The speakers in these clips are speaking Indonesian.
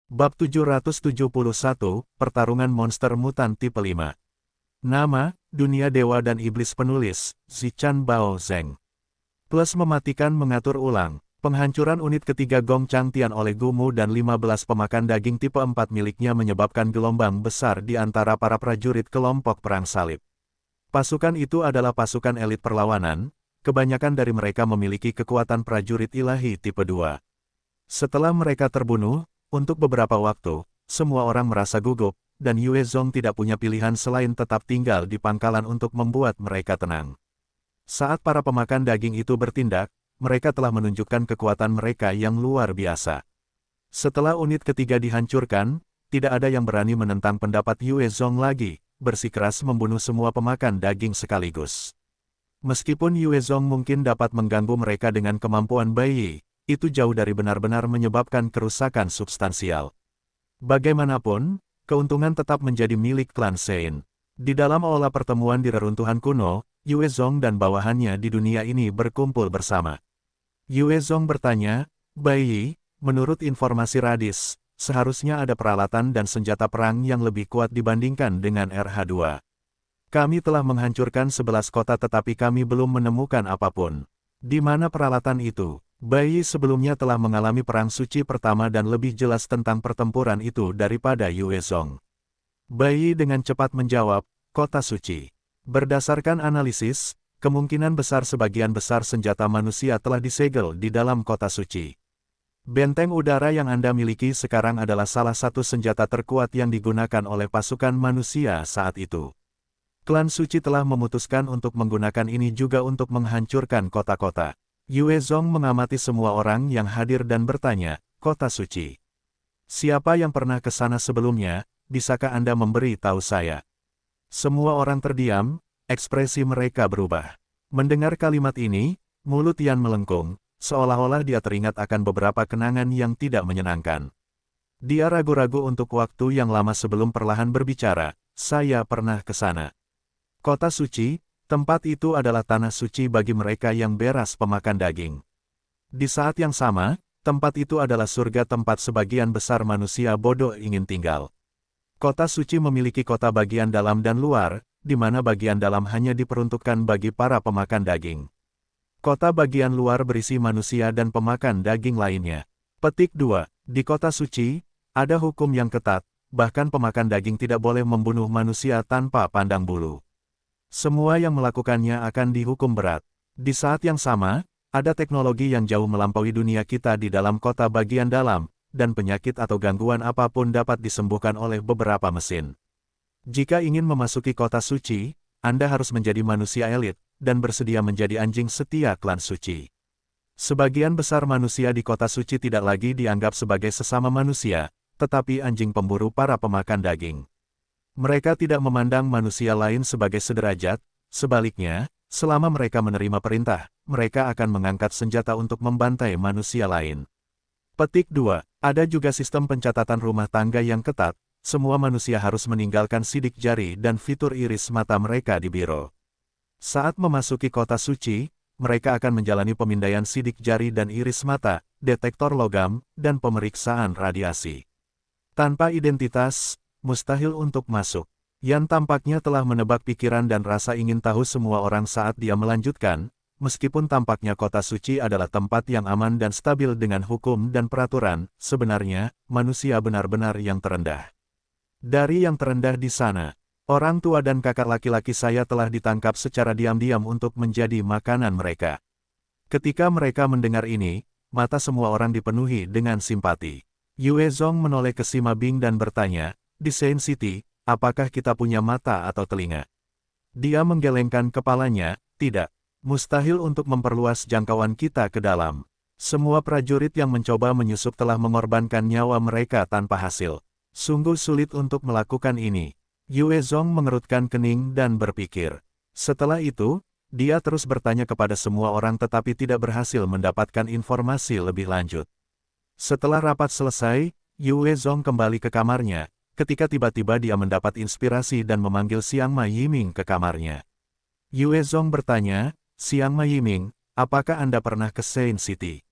Bab 771, Pertarungan Monster Mutan Tipe 5. Nama, Dunia Dewa dan Iblis. Penulis, Zichan Bao Zeng. Plus mematikan mengatur ulang. Penghancuran unit ketiga Gong Changtian oleh Gumu dan 15 pemakan daging tipe 4 miliknya menyebabkan gelombang besar di antara para prajurit kelompok perang salib. Pasukan itu adalah pasukan elit perlawanan, kebanyakan dari mereka memiliki kekuatan prajurit ilahi tipe 2. Setelah mereka terbunuh, untuk beberapa waktu, semua orang merasa gugup, dan Yue Zong tidak punya pilihan selain tetap tinggal di pangkalan untuk membuat mereka tenang. Saat para pemakan daging itu bertindak, mereka telah menunjukkan kekuatan mereka yang luar biasa. Setelah unit ketiga dihancurkan, tidak ada yang berani menentang pendapat Yue Zong lagi, bersikeras membunuh semua pemakan daging sekaligus. Meskipun Yue Zong mungkin dapat mengganggu mereka dengan kemampuan Bai, itu jauh dari benar-benar menyebabkan kerusakan substansial. Bagaimanapun, keuntungan tetap menjadi milik klan Sein. Di dalam aula pertemuan di reruntuhan kuno, Yue Zong dan bawahannya di dunia ini berkumpul bersama. Yue Zong bertanya, Bai, menurut informasi Radis, seharusnya ada peralatan dan senjata perang yang lebih kuat dibandingkan dengan RH-2. Kami telah menghancurkan 11 kota tetapi kami belum menemukan apapun. Di mana peralatan itu? Bai sebelumnya telah mengalami perang suci pertama dan lebih jelas tentang pertempuran itu daripada Yue Zong. Bai dengan cepat menjawab, kota suci. Berdasarkan analisis, kemungkinan besar sebagian besar senjata manusia telah disegel di dalam kota suci. Benteng udara yang Anda miliki sekarang adalah salah satu senjata terkuat yang digunakan oleh pasukan manusia saat itu. Klan suci telah memutuskan untuk menggunakan ini juga untuk menghancurkan kota-kota. Yue Zong mengamati semua orang yang hadir dan bertanya, kota suci. Siapa yang pernah ke sana sebelumnya, bisakah Anda memberi tahu saya? Semua orang terdiam, ekspresi mereka berubah. Mendengar kalimat ini, mulut Yan melengkung, seolah-olah dia teringat akan beberapa kenangan yang tidak menyenangkan. Dia ragu-ragu untuk waktu yang lama sebelum perlahan berbicara, saya pernah ke sana. Kota suci, tempat itu adalah tanah suci bagi mereka yang beras pemakan daging. Di saat yang sama, tempat itu adalah surga tempat sebagian besar manusia bodoh ingin tinggal. Kota suci memiliki kota bagian dalam dan luar, di mana bagian dalam hanya diperuntukkan bagi para pemakan daging. Kota bagian luar berisi manusia dan pemakan daging lainnya. Petik 2. Di kota suci, ada hukum yang ketat, bahkan pemakan daging tidak boleh membunuh manusia tanpa pandang bulu. Semua yang melakukannya akan dihukum berat. Di saat yang sama, ada teknologi yang jauh melampaui dunia kita di dalam kota bagian dalam, dan penyakit atau gangguan apapun dapat disembuhkan oleh beberapa mesin. Jika ingin memasuki kota suci, Anda harus menjadi manusia elit, dan bersedia menjadi anjing setia klan suci. Sebagian besar manusia di kota suci tidak lagi dianggap sebagai sesama manusia, tetapi anjing pemburu para pemakan daging. Mereka tidak memandang manusia lain sebagai sederajat, sebaliknya, selama mereka menerima perintah, mereka akan mengangkat senjata untuk membantai manusia lain. Petik 2. Ada juga sistem pencatatan rumah tangga yang ketat, semua manusia harus meninggalkan sidik jari dan fitur iris mata mereka di biro. Saat memasuki kota suci, mereka akan menjalani pemindaian sidik jari dan iris mata, detektor logam, dan pemeriksaan radiasi. Tanpa identitas, mustahil untuk masuk. Yan tampaknya telah menebak pikiran dan rasa ingin tahu semua orang saat dia melanjutkan, meskipun tampaknya kota suci adalah tempat yang aman dan stabil dengan hukum dan peraturan, sebenarnya, manusia benar-benar yang terendah. Dari yang terendah di sana, orang tua dan kakak laki-laki saya telah ditangkap secara diam-diam untuk menjadi makanan mereka. Ketika mereka mendengar ini, mata semua orang dipenuhi dengan simpati. Yue Zong menoleh ke Sima Bing dan bertanya, di Saint City, apakah kita punya mata atau telinga? Dia menggelengkan kepalanya, tidak. Mustahil untuk memperluas jangkauan kita ke dalam. Semua prajurit yang mencoba menyusup telah mengorbankan nyawa mereka tanpa hasil. Sungguh sulit untuk melakukan ini. Yue Zong mengerutkan kening dan berpikir. Setelah itu, dia terus bertanya kepada semua orang tetapi tidak berhasil mendapatkan informasi lebih lanjut. Setelah rapat selesai, Yue Zong kembali ke kamarnya. Ketika tiba-tiba dia mendapat inspirasi dan memanggil Xiang Ma Yiming ke kamarnya. Yue Zong bertanya, Xiang Ma Yiming, apakah Anda pernah ke Saint City?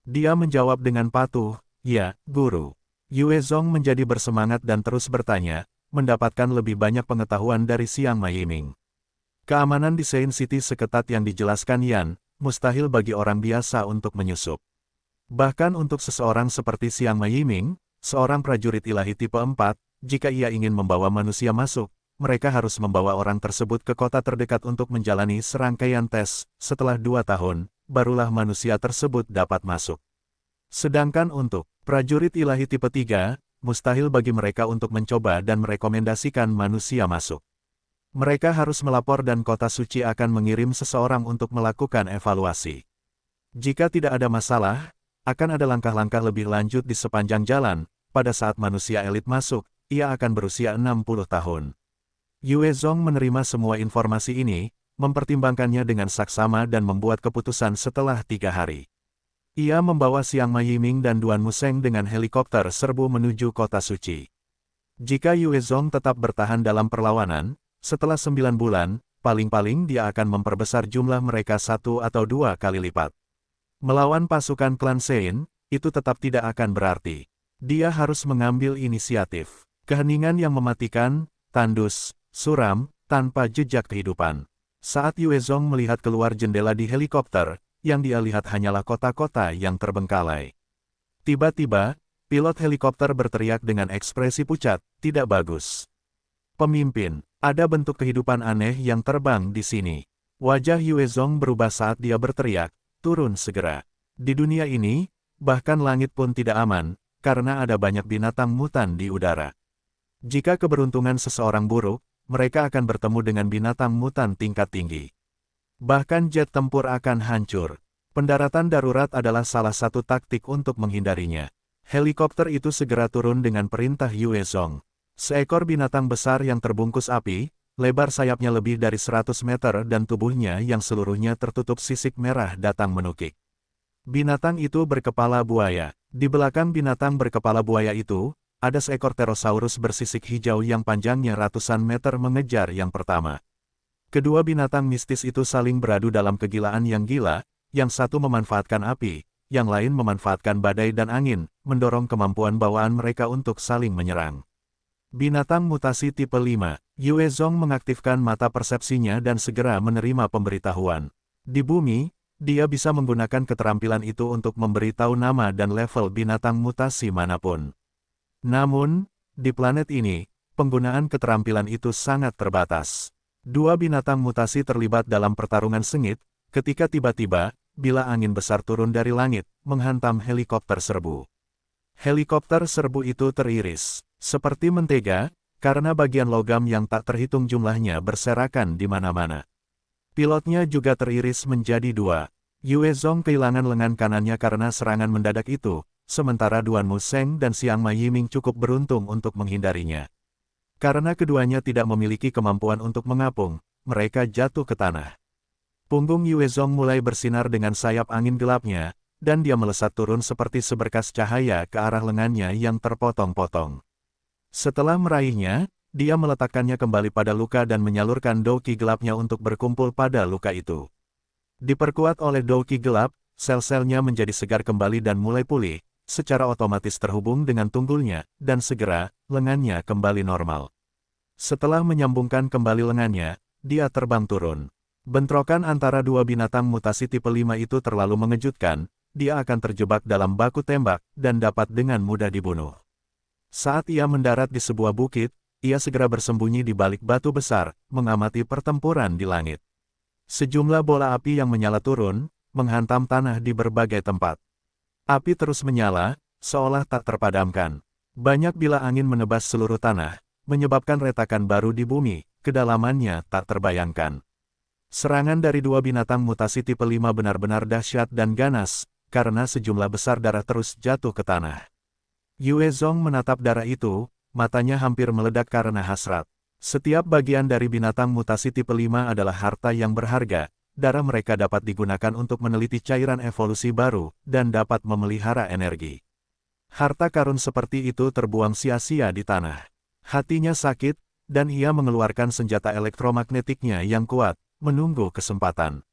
Dia menjawab dengan patuh, ya, guru. Yue Zong menjadi bersemangat dan terus bertanya, mendapatkan lebih banyak pengetahuan dari Xiang Mayiming. Keamanan di Saint City seketat yang dijelaskan Yan, mustahil bagi orang biasa untuk menyusup. Bahkan untuk seseorang seperti Xiang Mayiming, seorang prajurit ilahi tipe 4, jika ia ingin membawa manusia masuk, mereka harus membawa orang tersebut ke kota terdekat untuk menjalani serangkaian tes. Setelah 2 tahun, barulah manusia tersebut dapat masuk. Sedangkan untuk prajurit ilahi tipe 3, mustahil bagi mereka untuk mencoba dan merekomendasikan manusia masuk. Mereka harus melapor dan kota suci akan mengirim seseorang untuk melakukan evaluasi. Jika tidak ada masalah, akan ada langkah-langkah lebih lanjut di sepanjang jalan. Pada saat manusia elit masuk, ia akan berusia 60 tahun. Yue Zong menerima semua informasi ini, mempertimbangkannya dengan saksama dan membuat keputusan setelah 3 hari. Ia membawa Xiang Mayiming dan Duan Museng dengan helikopter serbu menuju kota suci. Jika Yue Zong tetap bertahan dalam perlawanan, setelah 9 bulan, paling-paling dia akan memperbesar jumlah mereka 1 atau 2 kali lipat. Melawan pasukan klan Sein, itu tetap tidak akan berarti. Dia harus mengambil inisiatif. Keheningan yang mematikan, tandus, suram, tanpa jejak kehidupan. Saat Yue Zong melihat keluar jendela di helikopter, yang dia lihat hanyalah kota-kota yang terbengkalai. Tiba-tiba, pilot helikopter berteriak dengan ekspresi pucat, "Tidak bagus. Pemimpin, ada bentuk kehidupan aneh yang terbang di sini." Wajah Yue Zong berubah saat dia berteriak, "Turun segera. Di dunia ini, bahkan langit pun tidak aman, karena ada banyak binatang mutan di udara. Jika keberuntungan seseorang buruk, mereka akan bertemu dengan binatang mutan tingkat tinggi. Bahkan jet tempur akan hancur. Pendaratan darurat adalah salah satu taktik untuk menghindarinya." Helikopter itu segera turun dengan perintah Yue Zong. Seekor binatang besar yang terbungkus api, lebar sayapnya lebih dari 100 meter dan tubuhnya yang seluruhnya tertutup sisik merah datang menukik. Binatang itu berkepala buaya. Di belakang binatang berkepala buaya itu, ada seekor pterosaurus bersisik hijau yang panjangnya ratusan meter mengejar yang pertama. Kedua binatang mistis itu saling beradu dalam kegilaan yang gila, yang satu memanfaatkan api, yang lain memanfaatkan badai dan angin, mendorong kemampuan bawaan mereka untuk saling menyerang. Binatang mutasi tipe 5, Yue Zong mengaktifkan mata persepsinya dan segera menerima pemberitahuan. Di bumi, dia bisa menggunakan keterampilan itu untuk memberitahu nama dan level binatang mutasi manapun. Namun, di planet ini, penggunaan keterampilan itu sangat terbatas. Dua binatang mutasi terlibat dalam pertarungan sengit, ketika tiba-tiba, bila angin besar turun dari langit, menghantam helikopter serbu. Helikopter serbu itu teriris, seperti mentega, karena bagian logam yang tak terhitung jumlahnya berserakan di mana-mana. Pilotnya juga teriris menjadi 2. Yue Zong kehilangan lengan kanannya karena serangan mendadak itu, sementara Duan Museng dan Xiang Mayiming cukup beruntung untuk menghindarinya. Karena keduanya tidak memiliki kemampuan untuk mengapung, mereka jatuh ke tanah. Punggung Yue Zong mulai bersinar dengan sayap angin gelapnya, dan dia melesat turun seperti seberkas cahaya ke arah lengannya yang terpotong-potong. Setelah meraihnya, dia meletakkannya kembali pada luka dan menyalurkan douqi gelapnya untuk berkumpul pada luka itu. Diperkuat oleh douqi gelap, sel-selnya menjadi segar kembali dan mulai pulih, secara otomatis terhubung dengan tunggulnya, dan segera, lengannya kembali normal. Setelah menyambungkan kembali lengannya, dia terbang turun. Bentrokan antara dua binatang mutasi tipe 5 itu terlalu mengejutkan, dia akan terjebak dalam baku tembak, dan dapat dengan mudah dibunuh. Saat ia mendarat di sebuah bukit, ia segera bersembunyi di balik batu besar, mengamati pertempuran di langit. Sejumlah bola api yang menyala turun, menghantam tanah di berbagai tempat. Api terus menyala, seolah tak terpadamkan. Banyak bila angin menebas seluruh tanah, menyebabkan retakan baru di bumi, kedalamannya tak terbayangkan. Serangan dari dua binatang mutasi tipe 5 benar-benar dahsyat dan ganas, karena sejumlah besar darah terus jatuh ke tanah. Yue Zong menatap darah itu, matanya hampir meledak karena hasrat. Setiap bagian dari binatang mutasi tipe 5 adalah harta yang berharga. Darah mereka dapat digunakan untuk meneliti cairan evolusi baru, dan dapat memelihara energi. Harta karun seperti itu terbuang sia-sia di tanah. Hatinya sakit, dan ia mengeluarkan senjata elektromagnetiknya yang kuat, menunggu kesempatan.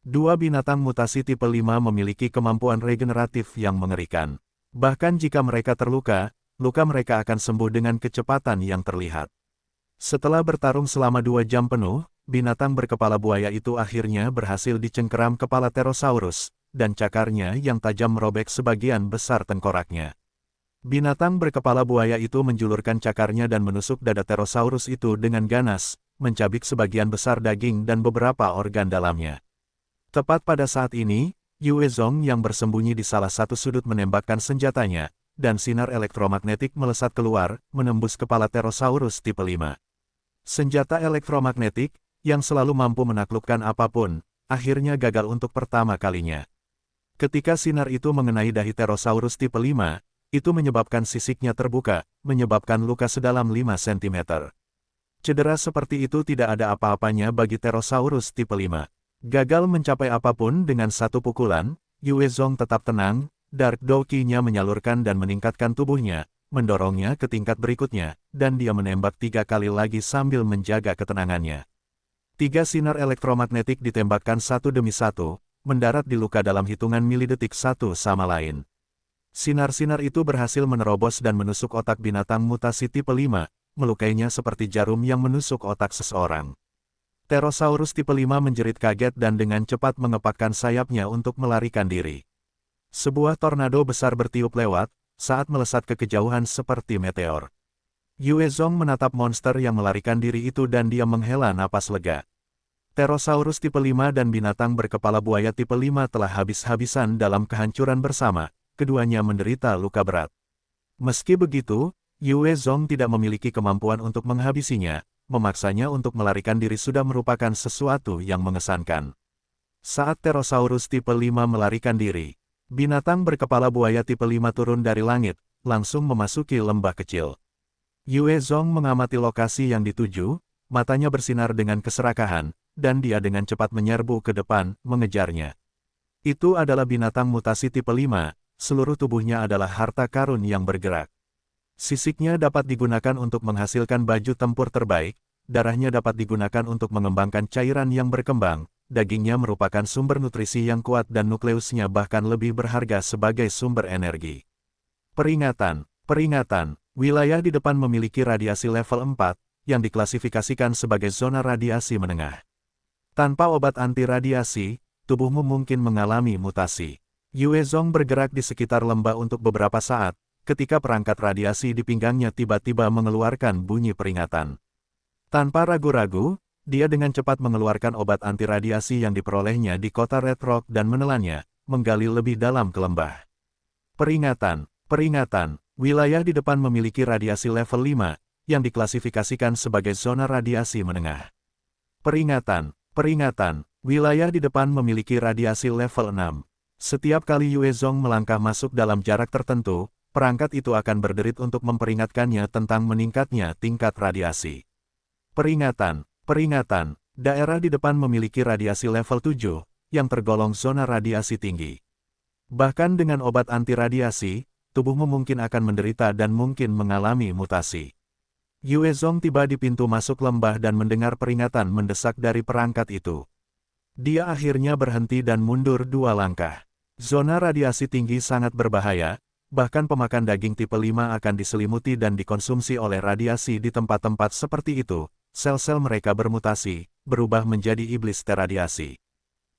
Dua binatang mutasi tipe 5 memiliki kemampuan regeneratif yang mengerikan. Bahkan jika mereka terluka, luka mereka akan sembuh dengan kecepatan yang terlihat. Setelah bertarung selama 2 jam penuh, binatang berkepala buaya itu akhirnya berhasil dicengkeram kepala Pterosaurus, dan cakarnya yang tajam merobek sebagian besar tengkoraknya. Binatang berkepala buaya itu menjulurkan cakarnya dan menusuk dada Pterosaurus itu dengan ganas, mencabik sebagian besar daging dan beberapa organ dalamnya. Tepat pada saat ini, Yue Zong yang bersembunyi di salah satu sudut menembakkan senjatanya, dan sinar elektromagnetik melesat keluar, menembus kepala Pterosaurus tipe 5. Senjata elektromagnetik, yang selalu mampu menaklukkan apapun, akhirnya gagal untuk pertama kalinya. Ketika sinar itu mengenai dahi Pterosaurus tipe 5, itu menyebabkan sisiknya terbuka, menyebabkan luka sedalam 5 cm. Cedera seperti itu tidak ada apa-apanya bagi Pterosaurus tipe 5. Gagal mencapai apapun dengan satu pukulan, Yue Zong tetap tenang, Dark Doki-nya menyalurkan dan meningkatkan tubuhnya, mendorongnya ke tingkat berikutnya, dan dia menembak 3 kali lagi sambil menjaga ketenangannya. 3 sinar elektromagnetik ditembakkan satu demi satu, mendarat di luka dalam hitungan milidetik satu sama lain. Sinar-sinar itu berhasil menerobos dan menusuk otak binatang mutasi tipe 5, melukainya seperti jarum yang menusuk otak seseorang. Pterosaurus tipe 5 menjerit kaget dan dengan cepat mengepakkan sayapnya untuk melarikan diri. Sebuah tornado besar bertiup lewat, saat melesat ke kejauhan seperti meteor. Yue Zong menatap monster yang melarikan diri itu dan dia menghela napas lega. Pterosaurus tipe 5 dan binatang berkepala buaya tipe 5 telah habis-habisan dalam kehancuran bersama. Keduanya menderita luka berat. Meski begitu, Yue Zong tidak memiliki kemampuan untuk menghabisinya, memaksanya untuk melarikan diri sudah merupakan sesuatu yang mengesankan. Saat Pterosaurus tipe 5 melarikan diri, binatang berkepala buaya tipe 5 turun dari langit, langsung memasuki lembah kecil. Yue Zong mengamati lokasi yang dituju, matanya bersinar dengan keserakahan, dan dia dengan cepat menyerbu ke depan, mengejarnya. Itu adalah binatang mutasi tipe 5. Seluruh tubuhnya adalah harta karun yang bergerak. Sisiknya dapat digunakan untuk menghasilkan baju tempur terbaik, darahnya dapat digunakan untuk mengembangkan cairan yang berkembang, dagingnya merupakan sumber nutrisi yang kuat dan nukleusnya bahkan lebih berharga sebagai sumber energi. Peringatan, peringatan, wilayah di depan memiliki radiasi level 4, yang diklasifikasikan sebagai zona radiasi menengah. Tanpa obat anti radiasi, tubuhmu mungkin mengalami mutasi. Yue Zong bergerak di sekitar lembah untuk beberapa saat, ketika perangkat radiasi di pinggangnya tiba-tiba mengeluarkan bunyi peringatan. Tanpa ragu-ragu, dia dengan cepat mengeluarkan obat anti radiasi yang diperolehnya di kota Red Rock dan menelannya, menggali lebih dalam ke lembah. Peringatan, peringatan, wilayah di depan memiliki radiasi level 5, yang diklasifikasikan sebagai zona radiasi menengah. Peringatan, peringatan, wilayah di depan memiliki radiasi level 6. Setiap kali Yue Zong melangkah masuk dalam jarak tertentu, perangkat itu akan berderit untuk memperingatkannya tentang meningkatnya tingkat radiasi. Peringatan, peringatan, daerah di depan memiliki radiasi level 7, yang tergolong zona radiasi tinggi. Bahkan dengan obat anti radiasi, tubuhmu mungkin akan menderita dan mungkin mengalami mutasi. Yue Zong tiba di pintu masuk lembah dan mendengar peringatan mendesak dari perangkat itu. Dia akhirnya berhenti dan mundur 2 langkah. Zona radiasi tinggi sangat berbahaya, bahkan pemakan daging tipe 5 akan diselimuti dan dikonsumsi oleh radiasi di tempat-tempat seperti itu. Sel-sel mereka bermutasi, berubah menjadi iblis teradiasi.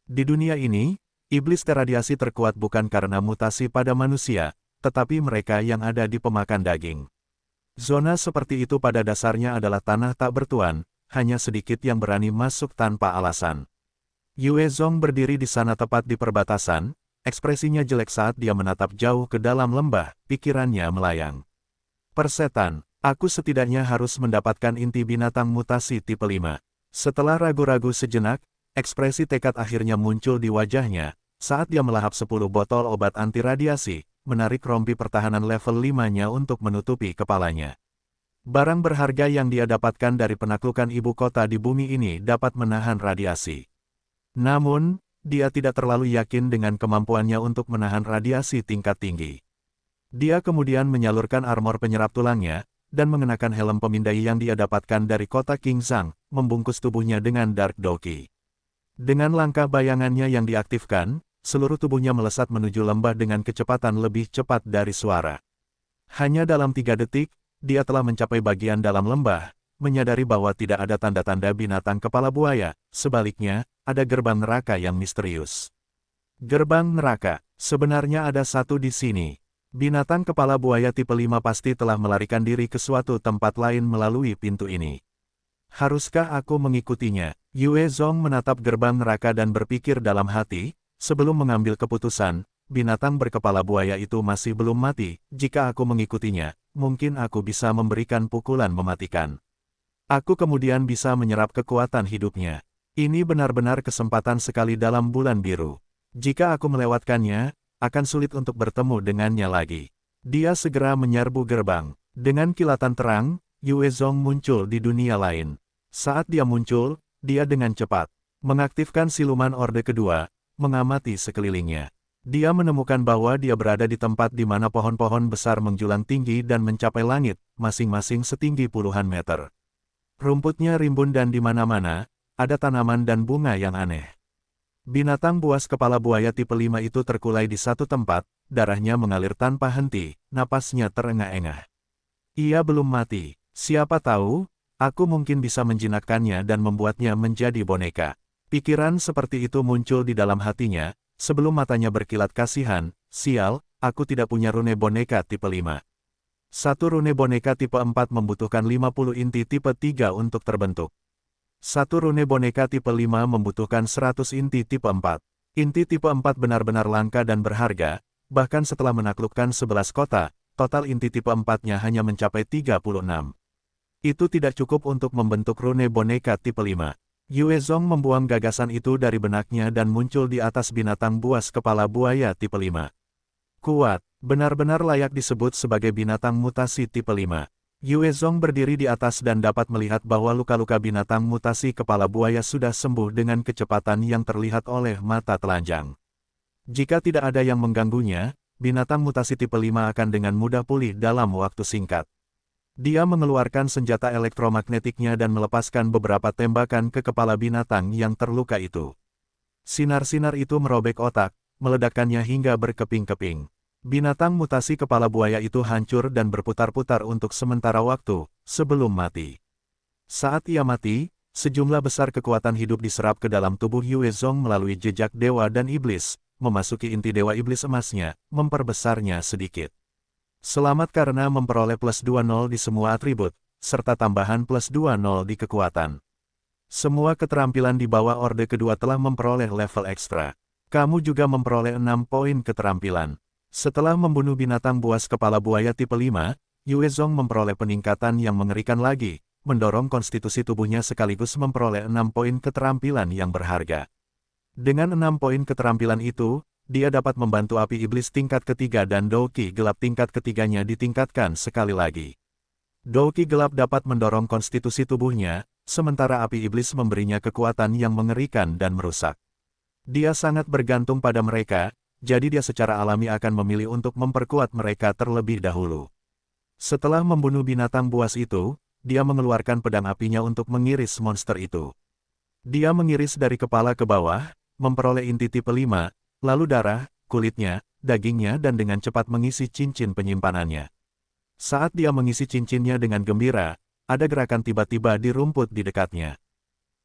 Di dunia ini, iblis teradiasi terkuat bukan karena mutasi pada manusia, tetapi mereka yang ada di pemakan daging. Zona seperti itu pada dasarnya adalah tanah tak bertuan, hanya sedikit yang berani masuk tanpa alasan. Yue Zong berdiri di sana tepat di perbatasan. Ekspresinya jelek saat dia menatap jauh ke dalam lembah, pikirannya melayang. Persetan, aku setidaknya harus mendapatkan inti binatang mutasi tipe 5. Setelah ragu-ragu sejenak, ekspresi tekad akhirnya muncul di wajahnya, saat dia melahap 10 botol obat anti radiasi, menarik rompi pertahanan level 5-nya untuk menutupi kepalanya. Barang berharga yang dia dapatkan dari penaklukan ibu kota di bumi ini dapat menahan radiasi. Namun, dia tidak terlalu yakin dengan kemampuannya untuk menahan radiasi tingkat tinggi. Dia kemudian menyalurkan armor penyerap tulangnya, dan mengenakan helm pemindai yang dia dapatkan dari kota King Zhang, membungkus tubuhnya dengan Dark Doki. Dengan langkah bayangannya yang diaktifkan, seluruh tubuhnya melesat menuju lembah dengan kecepatan lebih cepat dari suara. Hanya dalam 3 detik, dia telah mencapai bagian dalam lembah, menyadari bahwa tidak ada tanda-tanda binatang kepala buaya, sebaliknya, ada gerbang neraka yang misterius. Gerbang neraka, sebenarnya ada satu di sini. Binatang kepala buaya tipe 5 pasti telah melarikan diri ke suatu tempat lain melalui pintu ini. Haruskah aku mengikutinya? Yue Zong menatap gerbang neraka dan berpikir dalam hati, sebelum mengambil keputusan, binatang berkepala buaya itu masih belum mati, jika aku mengikutinya, mungkin aku bisa memberikan pukulan mematikan. Aku kemudian bisa menyerap kekuatan hidupnya. Ini benar-benar kesempatan sekali dalam bulan biru. Jika aku melewatkannya, akan sulit untuk bertemu dengannya lagi. Dia segera menyerbu gerbang. Dengan kilatan terang, Yue Zong muncul di dunia lain. Saat dia muncul, dia dengan cepat mengaktifkan siluman orde kedua, mengamati sekelilingnya. Dia menemukan bahwa dia berada di tempat di mana pohon-pohon besar menjulang tinggi dan mencapai langit, masing-masing setinggi puluhan meter. Rumputnya rimbun dan di mana-mana, ada tanaman dan bunga yang aneh. Binatang buas kepala buaya tipe 5 itu terkulai di satu tempat, darahnya mengalir tanpa henti, napasnya terengah-engah. Ia belum mati, siapa tahu, aku mungkin bisa menjinakkannya dan membuatnya menjadi boneka. Pikiran seperti itu muncul di dalam hatinya, sebelum matanya berkilat kasihan, sial, aku tidak punya rune boneka tipe 5. Satu rune boneka tipe 4 membutuhkan 50 inti tipe 3 untuk terbentuk. Satu rune boneka tipe 5 membutuhkan 100 inti tipe 4. Inti tipe 4 benar-benar langka dan berharga, bahkan setelah menaklukkan 11 kota, total inti tipe 4-nya hanya mencapai 36. Itu tidak cukup untuk membentuk rune boneka tipe 5. Yue Zong membuang gagasan itu dari benaknya dan muncul di atas binatang buas kepala buaya tipe 5. Kuat, benar-benar layak disebut sebagai binatang mutasi tipe 5. Yue Zong berdiri di atas dan dapat melihat bahwa luka-luka binatang mutasi kepala buaya sudah sembuh dengan kecepatan yang terlihat oleh mata telanjang. Jika tidak ada yang mengganggunya, binatang mutasi tipe 5 akan dengan mudah pulih dalam waktu singkat. Dia mengeluarkan senjata elektromagnetiknya dan melepaskan beberapa tembakan ke kepala binatang yang terluka itu. Sinar-sinar itu merobek otak, meledakkannya hingga berkeping-keping. Binatang mutasi kepala buaya itu hancur dan berputar-putar untuk sementara waktu, sebelum mati. Saat ia mati, sejumlah besar kekuatan hidup diserap ke dalam tubuh Yue Zong melalui jejak dewa dan iblis, memasuki inti dewa iblis emasnya, memperbesarnya sedikit. Selamat karena memperoleh plus 20 di semua atribut, serta tambahan plus 20 di kekuatan. Semua keterampilan di bawah orde kedua telah memperoleh level ekstra. Kamu juga memperoleh 6 poin keterampilan. Setelah membunuh binatang buas kepala buaya tipe 5, Yue Zong memperoleh peningkatan yang mengerikan lagi, mendorong konstitusi tubuhnya sekaligus memperoleh 6 poin keterampilan yang berharga. Dengan 6 poin keterampilan itu, dia dapat membantu api iblis tingkat ketiga dan Douki gelap tingkat ketiganya ditingkatkan sekali lagi. Douki gelap dapat mendorong konstitusi tubuhnya, sementara api iblis memberinya kekuatan yang mengerikan dan merusak. Dia sangat bergantung pada mereka, jadi dia secara alami akan memilih untuk memperkuat mereka terlebih dahulu. Setelah membunuh binatang buas itu, dia mengeluarkan pedang apinya untuk mengiris monster itu. Dia mengiris dari kepala ke bawah, memperoleh inti tipe 5, lalu darah, kulitnya, dagingnya dan dengan cepat mengisi cincin penyimpanannya. Saat dia mengisi cincinnya dengan gembira, ada gerakan tiba-tiba di rumput di dekatnya.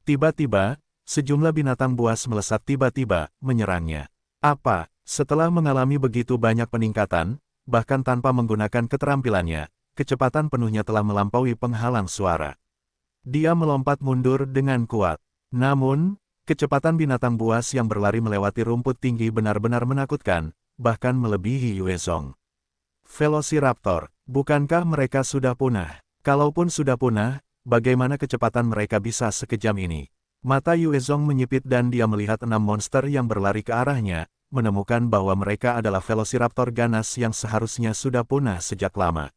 Tiba-tiba, sejumlah binatang buas melesat tiba-tiba, menyerangnya. Apa? Setelah mengalami begitu banyak peningkatan, bahkan tanpa menggunakan keterampilannya, kecepatan penuhnya telah melampaui penghalang suara. Dia melompat mundur dengan kuat. Namun, kecepatan binatang buas yang berlari melewati rumput tinggi benar-benar menakutkan, bahkan melebihi Yue Zong. Velociraptor, bukankah mereka sudah punah? Kalaupun sudah punah, bagaimana kecepatan mereka bisa sekejam ini? Mata Yue Zong menyipit dan dia melihat 6 monster yang berlari ke arahnya, menemukan bahwa mereka adalah Velociraptor ganas yang seharusnya sudah punah sejak lama.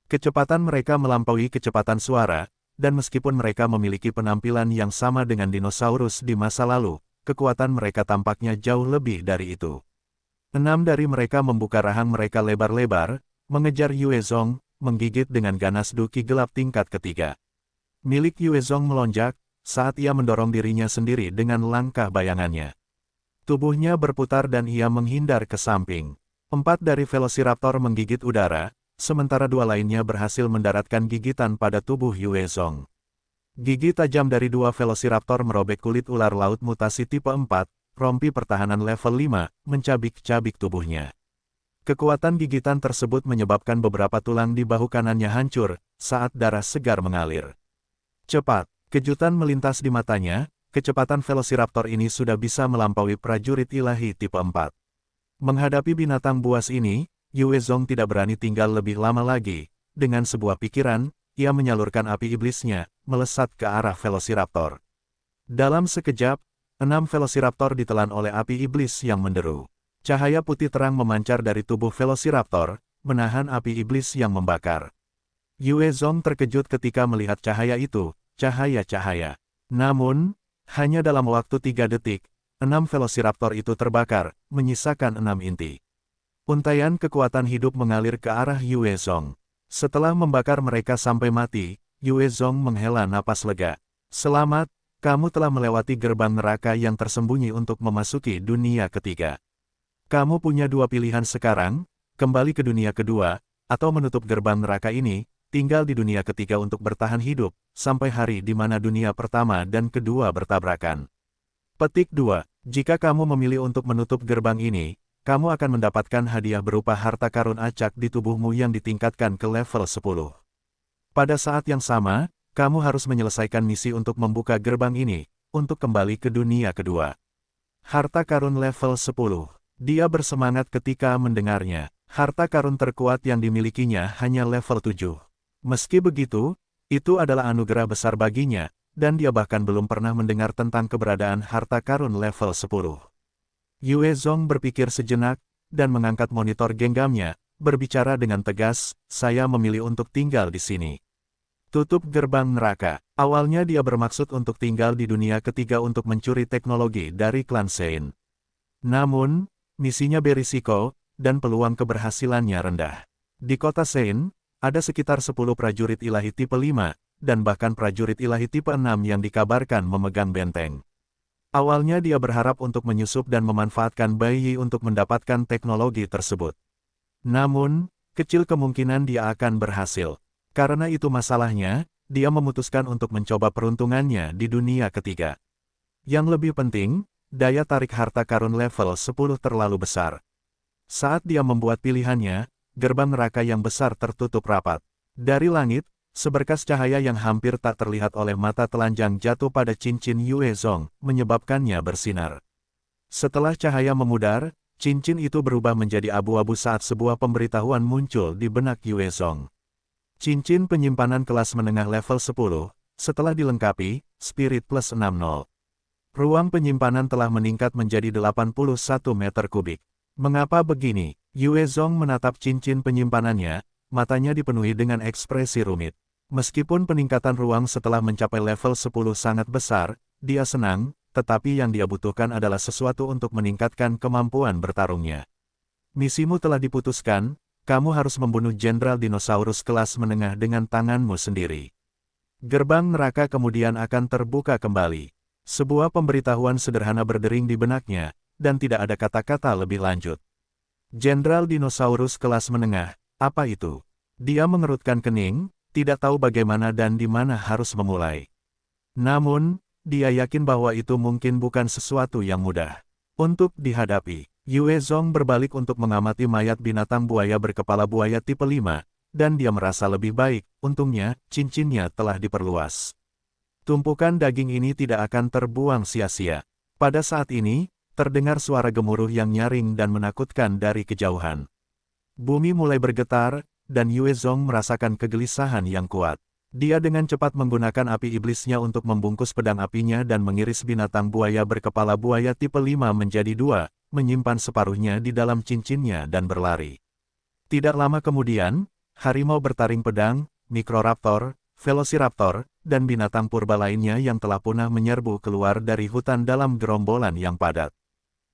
Kecepatan mereka melampaui kecepatan suara, dan meskipun mereka memiliki penampilan yang sama dengan dinosaurus di masa lalu, kekuatan mereka tampaknya jauh lebih dari itu. 6 dari mereka membuka rahang mereka lebar-lebar, mengejar Yue Zong, menggigit dengan ganas Douki gelap tingkat ketiga. Milik Yue Zong melonjak, saat ia mendorong dirinya sendiri dengan langkah bayangannya. Tubuhnya berputar dan ia menghindar ke samping. 4 dari Velociraptor menggigit udara, sementara dua lainnya berhasil mendaratkan gigitan pada tubuh Yue Zong. Gigi tajam dari dua Velociraptor merobek kulit ular laut mutasi tipe 4, rompi pertahanan level 5, mencabik-cabik tubuhnya. Kekuatan gigitan tersebut menyebabkan beberapa tulang di bahu kanannya hancur, saat darah segar mengalir. Cepat, kejutan melintas di matanya, kecepatan Velociraptor ini sudah bisa melampaui prajurit ilahi tipe 4. Menghadapi binatang buas ini, Yue Zong tidak berani tinggal lebih lama lagi. Dengan sebuah pikiran, ia menyalurkan api iblisnya, melesat ke arah Velociraptor. Dalam sekejap, 6 Velociraptor ditelan oleh api iblis yang menderu. Cahaya putih terang memancar dari tubuh Velociraptor, menahan api iblis yang membakar. Yue Zong terkejut ketika melihat cahaya itu, cahaya-cahaya. Namun, hanya dalam waktu 3 detik, 6 Velociraptor itu terbakar, menyisakan 6 inti. Untaian kekuatan hidup mengalir ke arah Yue Zong. Setelah membakar mereka sampai mati, Yue Zong menghela napas lega. Selamat, kamu telah melewati gerbang neraka yang tersembunyi untuk memasuki dunia ketiga. Kamu punya dua pilihan sekarang, kembali ke dunia kedua, atau menutup gerbang neraka ini, tinggal di dunia ketiga untuk bertahan hidup, sampai hari di mana dunia pertama dan kedua bertabrakan. Petik 2. Jika kamu memilih untuk menutup gerbang ini, kamu akan mendapatkan hadiah berupa harta karun acak di tubuhmu yang ditingkatkan ke level 10. Pada saat yang sama, kamu harus menyelesaikan misi untuk membuka gerbang ini, untuk kembali ke dunia kedua. Harta karun level 10. Dia bersemangat ketika mendengarnya. Harta karun terkuat yang dimilikinya hanya level 7. Meski begitu, itu adalah anugerah besar baginya, dan dia bahkan belum pernah mendengar tentang keberadaan harta karun level 10. Yue Zong berpikir sejenak, dan mengangkat monitor genggamnya, berbicara dengan tegas, saya memilih untuk tinggal di sini. Tutup gerbang neraka. Awalnya dia bermaksud untuk tinggal di dunia ketiga untuk mencuri teknologi dari klan Sein. Namun, misinya berisiko, dan peluang keberhasilannya rendah. Di kota Sein, ada sekitar 10 prajurit ilahi tipe 5, dan bahkan prajurit ilahi tipe 6 yang dikabarkan memegang benteng. Awalnya dia berharap untuk menyusup dan memanfaatkan Bai Yi untuk mendapatkan teknologi tersebut. Namun, kecil kemungkinan dia akan berhasil. Karena itu masalahnya, dia memutuskan untuk mencoba peruntungannya di dunia ketiga. Yang lebih penting, daya tarik harta karun level 10 terlalu besar. Saat dia membuat pilihannya, gerbang neraka yang besar tertutup rapat. Dari langit, seberkas cahaya yang hampir tak terlihat oleh mata telanjang jatuh pada cincin Yue Zong, menyebabkannya bersinar. Setelah cahaya memudar, cincin itu berubah menjadi abu-abu saat sebuah pemberitahuan muncul di benak Yue Zong. Cincin penyimpanan kelas menengah level 10, setelah dilengkapi, Spirit plus 60. Ruang penyimpanan telah meningkat menjadi 81 meter kubik. Mengapa begini? Yue Zong menatap cincin penyimpanannya, matanya dipenuhi dengan ekspresi rumit. Meskipun peningkatan ruang setelah mencapai level 10 sangat besar, dia senang, tetapi yang dia butuhkan adalah sesuatu untuk meningkatkan kemampuan bertarungnya. Misimu telah diputuskan, kamu harus membunuh Jenderal Dinosaurus kelas menengah dengan tanganmu sendiri. Gerbang neraka kemudian akan terbuka kembali. Sebuah pemberitahuan sederhana berdering di benaknya, dan tidak ada kata-kata lebih lanjut. Jenderal Dinosaurus kelas menengah, apa itu? Dia mengerutkan kening, tidak tahu bagaimana dan di mana harus memulai. Namun, dia yakin bahwa itu mungkin bukan sesuatu yang mudah untuk dihadapi. Yue Zong berbalik untuk mengamati mayat binatang buaya berkepala buaya tipe 5, dan dia merasa lebih baik, untungnya, cincinnya telah diperluas. Tumpukan daging ini tidak akan terbuang sia-sia. Pada saat ini, terdengar suara gemuruh yang nyaring dan menakutkan dari kejauhan. Bumi mulai bergetar, dan Yue Zong merasakan kegelisahan yang kuat. Dia dengan cepat menggunakan api iblisnya untuk membungkus pedang apinya dan mengiris binatang buaya berkepala buaya tipe 5 menjadi 2, menyimpan separuhnya di dalam cincinnya dan berlari. Tidak lama kemudian, harimau bertaring pedang, Microraptor, Velociraptor, dan binatang purba lainnya yang telah punah menyerbu keluar dari hutan dalam gerombolan yang padat.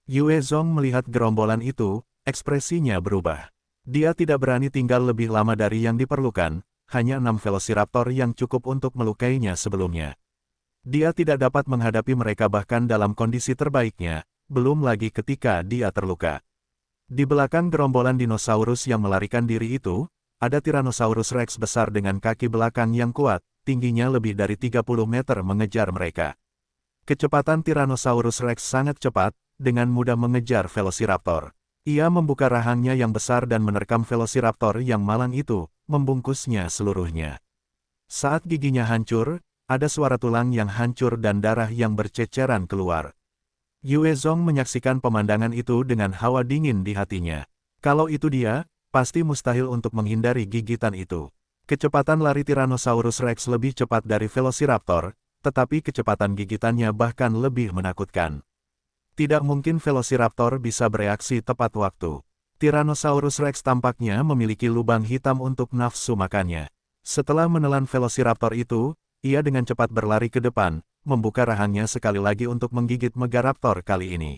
Yue Zong melihat gerombolan itu, ekspresinya berubah. Dia tidak berani tinggal lebih lama dari yang diperlukan, hanya 6 Velociraptor yang cukup untuk melukainya sebelumnya. Dia tidak dapat menghadapi mereka bahkan dalam kondisi terbaiknya, belum lagi ketika dia terluka. Di belakang gerombolan dinosaurus yang melarikan diri itu, ada Tyrannosaurus Rex besar dengan kaki belakang yang kuat, tingginya lebih dari 30 meter mengejar mereka. Kecepatan Tyrannosaurus Rex sangat cepat, dengan mudah mengejar Velociraptor. Ia membuka rahangnya yang besar dan menerkam Velociraptor yang malang itu, membungkusnya seluruhnya. Saat giginya hancur, ada suara tulang yang hancur dan darah yang berceceran keluar. Yue Zong menyaksikan pemandangan itu dengan hawa dingin di hatinya. Kalau itu dia, pasti mustahil untuk menghindari gigitan itu. Kecepatan lari Tyrannosaurus Rex lebih cepat dari Velociraptor, tetapi kecepatan gigitannya bahkan lebih menakutkan. Tidak mungkin Velociraptor bisa bereaksi tepat waktu. Tyrannosaurus Rex tampaknya memiliki lubang hitam untuk nafsu makannya. Setelah menelan Velociraptor itu, ia dengan cepat berlari ke depan, membuka rahangnya sekali lagi untuk menggigit Megaraptor kali ini.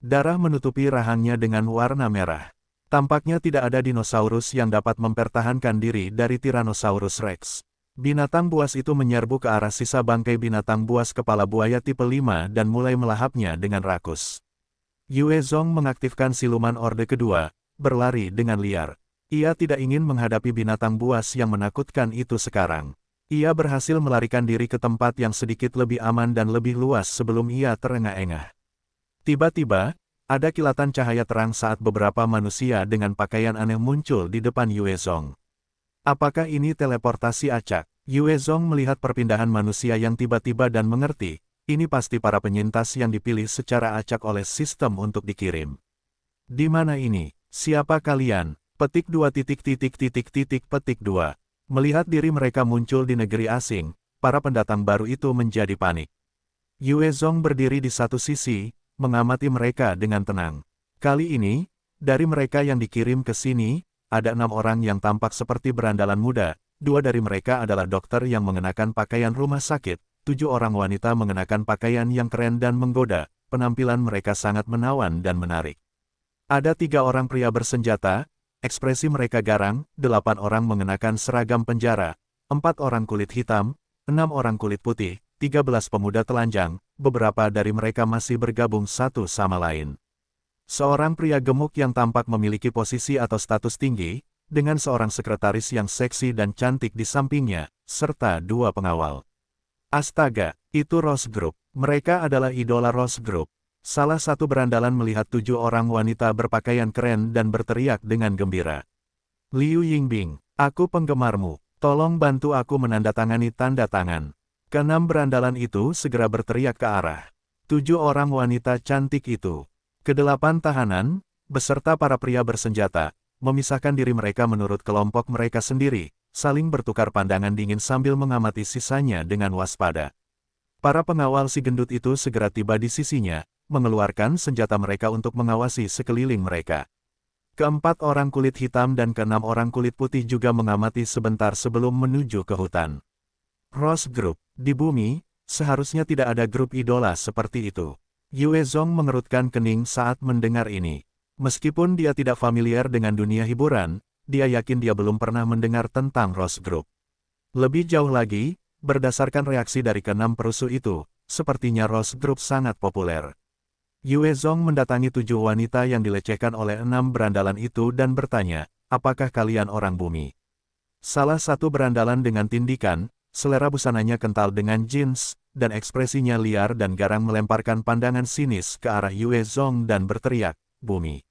Darah menutupi rahangnya dengan warna merah. Tampaknya tidak ada dinosaurus yang dapat mempertahankan diri dari Tyrannosaurus Rex. Binatang buas itu menyerbu ke arah sisa bangkai binatang buas kepala buaya tipe 5 dan mulai melahapnya dengan rakus. Yue Zong mengaktifkan siluman orde kedua, berlari dengan liar. Ia tidak ingin menghadapi binatang buas yang menakutkan itu sekarang. Ia berhasil melarikan diri ke tempat yang sedikit lebih aman dan lebih luas sebelum ia terengah-engah. Tiba-tiba, ada kilatan cahaya terang saat beberapa manusia dengan pakaian aneh muncul di depan Yue Zong. Apakah ini teleportasi acak? Yue Zong melihat perpindahan manusia yang tiba-tiba dan mengerti, ini pasti para penyintas yang dipilih secara acak oleh sistem untuk dikirim. Di mana ini? Siapa kalian? Petik 2 petik 2. Melihat diri mereka muncul di negeri asing, para pendatang baru itu menjadi panik. Yue Zong berdiri di satu sisi, mengamati mereka dengan tenang. Kali ini, dari mereka yang dikirim ke sini, ada 6 orang yang tampak seperti berandalan muda, 2 dari mereka adalah dokter yang mengenakan pakaian rumah sakit, 7 orang wanita mengenakan pakaian yang keren dan menggoda, penampilan mereka sangat menawan dan menarik. Ada 3 orang pria bersenjata, ekspresi mereka garang, 8 orang mengenakan seragam penjara, 4 orang kulit hitam, 6 orang kulit putih, 13 pemuda telanjang, beberapa dari mereka masih bergabung satu sama lain. Seorang pria gemuk yang tampak memiliki posisi atau status tinggi, dengan seorang sekretaris yang seksi dan cantik di sampingnya, serta 2 pengawal. Astaga, itu Rose Group. Mereka adalah idola Rose Group. Salah satu berandalan melihat 7 orang wanita berpakaian keren dan berteriak dengan gembira. Liu Yingbing, aku penggemarmu. Tolong bantu aku menandatangani tanda tangan. Keenam berandalan itu segera berteriak ke arah 7 orang wanita cantik itu. Kedelapan tahanan, beserta para pria bersenjata, memisahkan diri mereka menurut kelompok mereka sendiri, saling bertukar pandangan dingin sambil mengamati sisanya dengan waspada. Para pengawal si gendut itu segera tiba di sisinya, mengeluarkan senjata mereka untuk mengawasi sekeliling mereka. Keempat orang kulit hitam dan keenam orang kulit putih juga mengamati sebentar sebelum menuju ke hutan. Rose Group, di bumi, seharusnya tidak ada grup idola seperti itu. Yue Zong mengerutkan kening saat mendengar ini. Meskipun dia tidak familiar dengan dunia hiburan, dia yakin dia belum pernah mendengar tentang Rose Group. Lebih jauh lagi, berdasarkan reaksi dari keenam perusuh itu, sepertinya Rose Group sangat populer. Yue Zong mendatangi 7 wanita yang dilecehkan oleh 6 berandalan itu dan bertanya, apakah kalian orang bumi? Salah satu berandalan dengan tindikan, selera busananya kental dengan jeans, dan ekspresinya liar dan garang melemparkan pandangan sinis ke arah Yue Zong dan berteriak, bumi.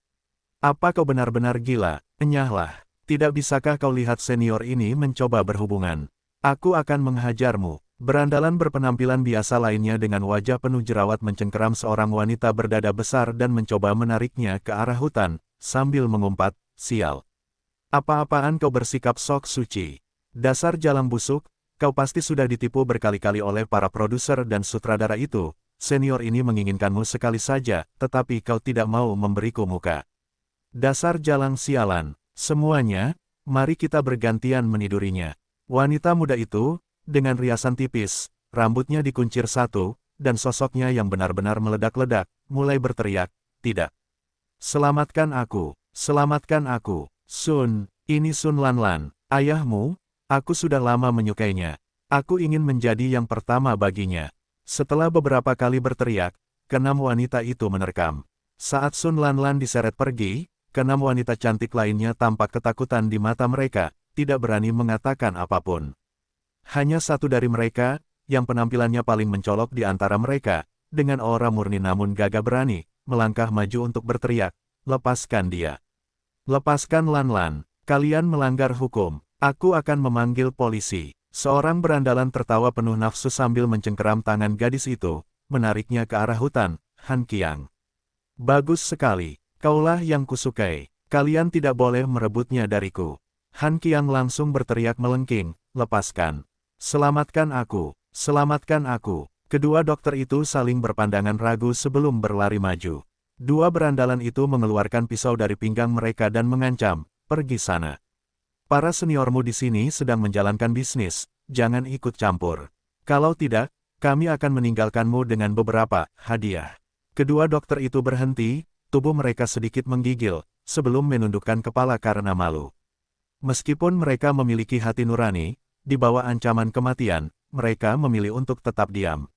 Apa kau benar-benar gila? Enyahlah. Tidak bisakah kau lihat senior ini mencoba berhubungan? Aku akan menghajarmu. Berandalan berpenampilan biasa lainnya dengan wajah penuh jerawat mencengkeram seorang wanita berdada besar dan mencoba menariknya ke arah hutan, sambil mengumpat, sial. Apa-apaan kau bersikap sok suci? Dasar jalang busuk, kau pasti sudah ditipu berkali-kali oleh para produser dan sutradara itu. Senior ini menginginkanmu sekali saja, tetapi kau tidak mau memberiku muka. Dasar jalang sialan. Semuanya, mari kita bergantian menidurinya. Wanita muda itu, dengan riasan tipis, rambutnya dikuncir satu, dan sosoknya yang benar-benar meledak-ledak, mulai berteriak, tidak. Selamatkan aku, Sun, ini Sun Lanlan, ayahmu, aku sudah lama menyukainya. Aku ingin menjadi yang pertama baginya. Setelah beberapa kali berteriak, keenam wanita itu menerkam. Saat Sun Lanlan diseret pergi, Keenam wanita cantik lainnya tampak ketakutan di mata mereka, tidak berani mengatakan apapun. Hanya satu dari mereka, yang penampilannya paling mencolok di antara mereka, dengan aura murni namun gagah berani, melangkah maju untuk berteriak, "Lepaskan dia! Lepaskan Lan Lan! Kalian melanggar hukum! Aku akan memanggil polisi!" Seorang berandalan tertawa penuh nafsu sambil mencengkeram tangan gadis itu, menariknya ke arah hutan. Han Qiang. "Bagus sekali. Kaulah yang kusukai. Kalian tidak boleh merebutnya dariku." Han Qiang langsung berteriak melengking, "Lepaskan! Selamatkan aku! Selamatkan aku!" Kedua dokter itu saling berpandangan ragu sebelum berlari maju. Dua berandalan itu mengeluarkan pisau dari pinggang mereka dan mengancam, "Pergi sana. Para seniormu di sini sedang menjalankan bisnis, jangan ikut campur. Kalau tidak, kami akan meninggalkanmu dengan beberapa hadiah." Kedua dokter itu berhenti, tubuh mereka sedikit menggigil, sebelum menundukkan kepala karena malu. Meskipun mereka memiliki hati nurani, di bawah ancaman kematian, mereka memilih untuk tetap diam.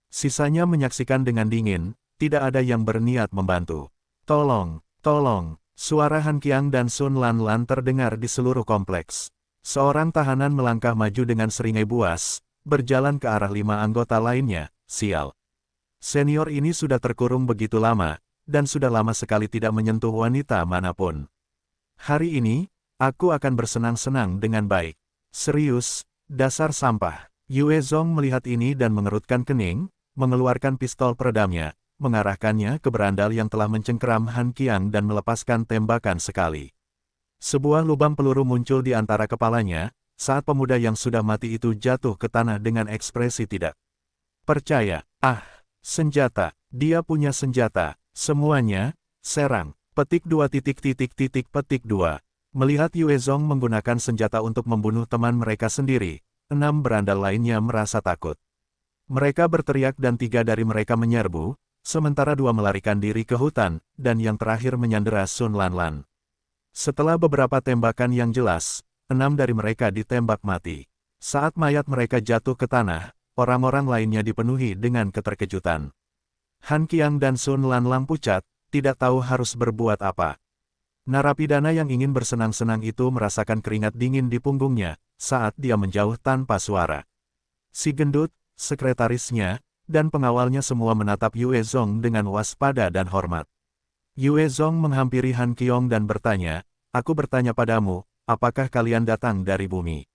Sisanya menyaksikan dengan dingin, tidak ada yang berniat membantu. "Tolong, tolong!" Suara Han Qiang dan Sun Lan Lan terdengar di seluruh kompleks. Seorang tahanan melangkah maju dengan seringai buas, berjalan ke arah 5 anggota lainnya. "Sial. Senior ini sudah terkurung begitu lama, dan sudah lama sekali tidak menyentuh wanita manapun. Hari ini, aku akan bersenang-senang dengan baik." "Serius, dasar sampah." Yue Zong melihat ini dan mengerutkan kening, mengeluarkan pistol peredamnya, mengarahkannya ke berandal yang telah mencengkeram Han Qiang dan melepaskan tembakan sekali. Sebuah lubang peluru muncul di antara kepalanya, saat pemuda yang sudah mati itu jatuh ke tanah dengan ekspresi tidak percaya. "Ah, senjata, dia punya senjata, semuanya, serang." Petik 2. Melihat Yue Zong menggunakan senjata untuk membunuh teman mereka sendiri, 6 berandal lainnya merasa takut. Mereka berteriak dan 3 dari mereka menyerbu, sementara 2 melarikan diri ke hutan, dan yang terakhir menyandera Sun Lan Lan. Setelah beberapa tembakan yang jelas, 6 dari mereka ditembak mati. Saat mayat mereka jatuh ke tanah, orang-orang lainnya dipenuhi dengan keterkejutan. Han Qiang dan Sun Lan Lan pucat, tidak tahu harus berbuat apa. Narapidana yang ingin bersenang-senang itu merasakan keringat dingin di punggungnya, saat dia menjauh tanpa suara. Si gendut, sekretarisnya, dan pengawalnya semua menatap Yue Zong dengan waspada dan hormat. Yue Zong menghampiri Han Qiang dan bertanya, "Aku bertanya padamu, apakah kalian datang dari bumi?"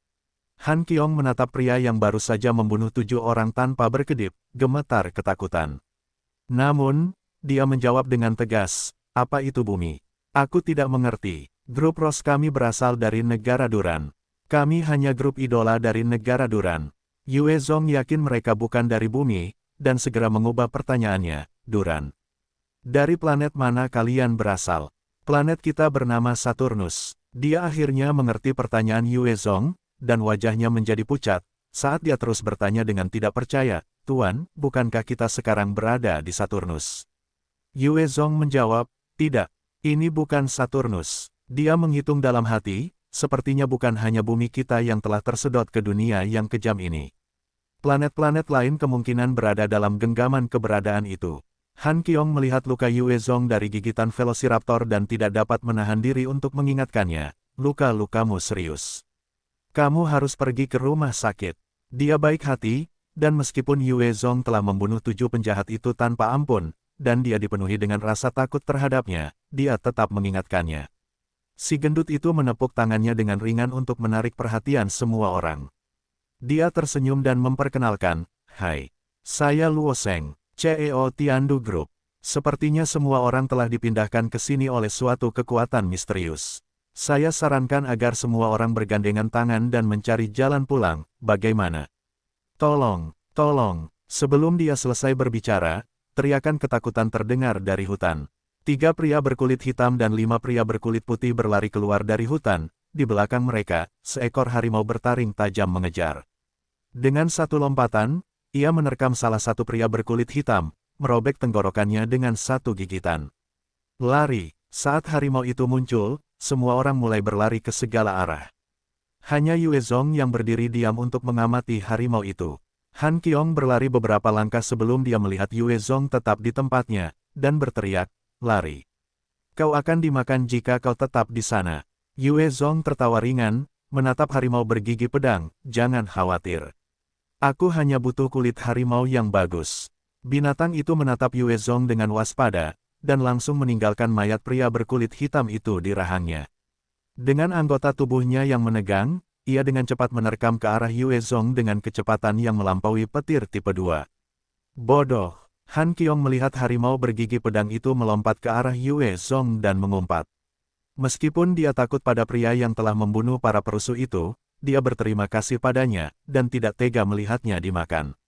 Han Qiang menatap pria yang baru saja membunuh 7 orang tanpa berkedip, gemetar ketakutan. Namun, dia menjawab dengan tegas, "Apa itu bumi? Aku tidak mengerti. Grup Ros kami berasal dari negara Duran. Kami hanya grup idola dari negara Duran." Yue Zong yakin mereka bukan dari bumi, dan segera mengubah pertanyaannya, "Duran. Dari planet mana kalian berasal?" "Planet kita bernama Saturnus." Dia akhirnya mengerti pertanyaan Yue Zong, dan wajahnya menjadi pucat, saat dia terus bertanya dengan tidak percaya, "Tuan, bukankah kita sekarang berada di Saturnus?" Yue Zong menjawab, "Tidak, ini bukan Saturnus." Dia menghitung dalam hati, sepertinya bukan hanya bumi kita yang telah tersedot ke dunia yang kejam ini. Planet-planet lain kemungkinan berada dalam genggaman keberadaan itu. Han Qiang melihat luka Yue Zong dari gigitan Velociraptor dan tidak dapat menahan diri untuk mengingatkannya, "Luka-lukamu serius. Kamu harus pergi ke rumah sakit." Dia baik hati, dan meskipun Yue Zong telah membunuh 7 penjahat itu tanpa ampun, dan dia dipenuhi dengan rasa takut terhadapnya, dia tetap mengingatkannya. Si gendut itu menepuk tangannya dengan ringan untuk menarik perhatian semua orang. Dia tersenyum dan memperkenalkan, "Hai, saya Luo Sheng, CEO Tiandu Group. Sepertinya semua orang telah dipindahkan ke sini oleh suatu kekuatan misterius. Saya sarankan agar semua orang bergandengan tangan dan mencari jalan pulang, bagaimana?" "Tolong, tolong." Sebelum dia selesai berbicara, teriakan ketakutan terdengar dari hutan. 3 pria berkulit hitam dan 5 pria berkulit putih berlari keluar dari hutan. Di belakang mereka, seekor harimau bertaring tajam mengejar. Dengan satu lompatan, ia menerkam salah satu pria berkulit hitam, merobek tenggorokannya dengan satu gigitan. Lari. Saat harimau itu muncul, semua orang mulai berlari ke segala arah. Hanya Yue Zong yang berdiri diam untuk mengamati harimau itu. Han Qiang berlari beberapa langkah sebelum dia melihat Yue Zong tetap di tempatnya, dan berteriak, "Lari! Kau akan dimakan jika kau tetap di sana. Yue Zong tertawa ringan, menatap harimau bergigi pedang, jangan khawatir. Aku hanya butuh kulit harimau yang bagus. Binatang itu menatap Yue Zong dengan waspada, dan langsung meninggalkan mayat pria berkulit hitam itu di rahangnya. Dengan anggota tubuhnya yang menegang, ia dengan cepat menerkam ke arah Yue Zong dengan kecepatan yang melampaui petir tipe 2. Bodoh! Han Qiong melihat harimau bergigi pedang itu melompat ke arah Yue Zong dan mengumpat. Meskipun dia takut pada pria yang telah membunuh para perusuh itu, dia berterima kasih padanya, dan tidak tega melihatnya dimakan.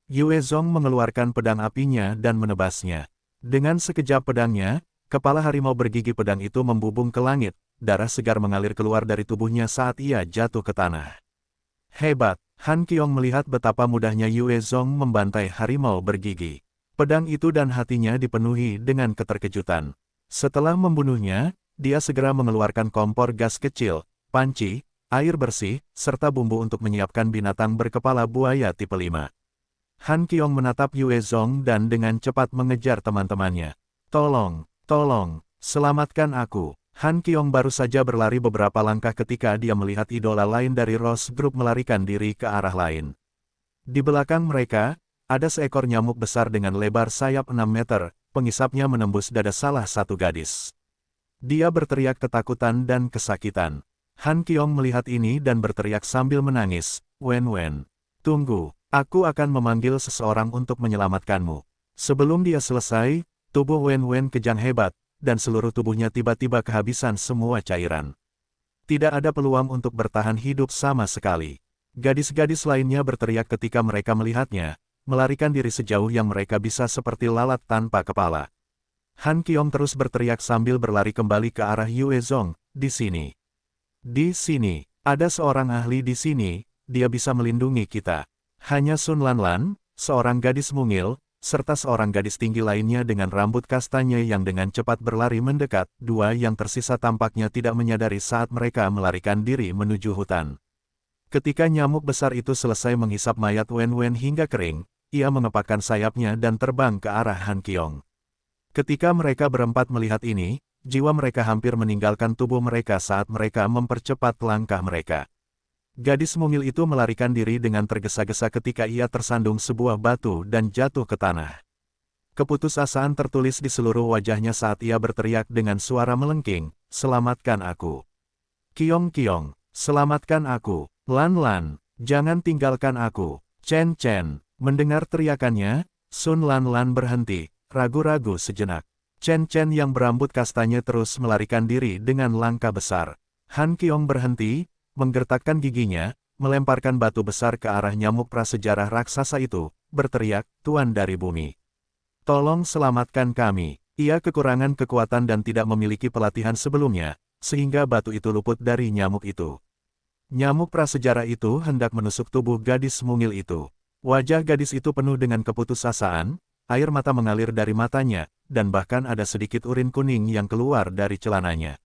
Yue Zong mengeluarkan pedang apinya dan menebasnya. Dengan sekejap pedangnya, kepala harimau bergigi pedang itu membubung ke langit, darah segar mengalir keluar dari tubuhnya saat ia jatuh ke tanah. Hebat! Han Qiong melihat betapa mudahnya Yue Zong membantai harimau bergigi. Pedang itu dan hatinya dipenuhi dengan keterkejutan. Setelah membunuhnya, dia segera mengeluarkan kompor gas kecil, panci, air bersih, serta bumbu untuk menyiapkan binatang berkepala buaya tipe 5. Han Qiong menatap Yue Zong dan dengan cepat mengejar teman-temannya. Tolong, tolong, selamatkan aku. Han Qiong baru saja berlari beberapa langkah ketika dia melihat idola lain dari Rose Group melarikan diri ke arah lain. Di belakang mereka, ada seekor nyamuk besar dengan lebar sayap 6 meter, pengisapnya menembus dada salah satu gadis. Dia berteriak ketakutan dan kesakitan. Han Qiong melihat ini dan berteriak sambil menangis, Wen Wen. Tunggu, aku akan memanggil seseorang untuk menyelamatkanmu. Sebelum dia selesai, tubuh Wen Wen kejang hebat, dan seluruh tubuhnya tiba-tiba kehabisan semua cairan. Tidak ada peluang untuk bertahan hidup sama sekali. Gadis-gadis lainnya berteriak ketika mereka melihatnya, melarikan diri sejauh yang mereka bisa seperti lalat tanpa kepala. Han Qiong terus berteriak sambil berlari kembali ke arah Yue Zong, di sini. Di sini, ada seorang ahli di sini, dia bisa melindungi kita. Hanya Sun Lanlan, seorang gadis mungil, serta seorang gadis tinggi lainnya dengan rambut kastanya yang dengan cepat berlari mendekat, dua yang tersisa tampaknya tidak menyadari saat mereka melarikan diri menuju hutan. Ketika nyamuk besar itu selesai menghisap mayat Wen Wen hingga kering, ia mengepakkan sayapnya dan terbang ke arah Han Qiong. Ketika mereka berempat melihat ini, jiwa mereka hampir meninggalkan tubuh mereka saat mereka mempercepat langkah mereka. Gadis mungil itu melarikan diri dengan tergesa-gesa ketika ia tersandung sebuah batu dan jatuh ke tanah. Keputusasaan tertulis di seluruh wajahnya saat ia berteriak dengan suara melengking, "Selamatkan aku! Qiong Qiong, selamatkan aku! Lan Lan, jangan tinggalkan aku! Chen Chen!" Mendengar teriakannya, Sun Lanlan berhenti, ragu-ragu sejenak. Chen Chen yang berambut kastanya terus melarikan diri dengan langkah besar. Han Qiong berhenti, menggertakkan giginya, melemparkan batu besar ke arah nyamuk prasejarah raksasa itu, berteriak, "Tuan dari bumi! Tolong selamatkan kami!" Ia kekurangan kekuatan dan tidak memiliki pelatihan sebelumnya, sehingga batu itu luput dari nyamuk itu. Nyamuk prasejarah itu hendak menusuk tubuh gadis mungil itu. Wajah gadis itu penuh dengan keputusasaan, air mata mengalir dari matanya, dan bahkan ada sedikit urin kuning yang keluar dari celananya.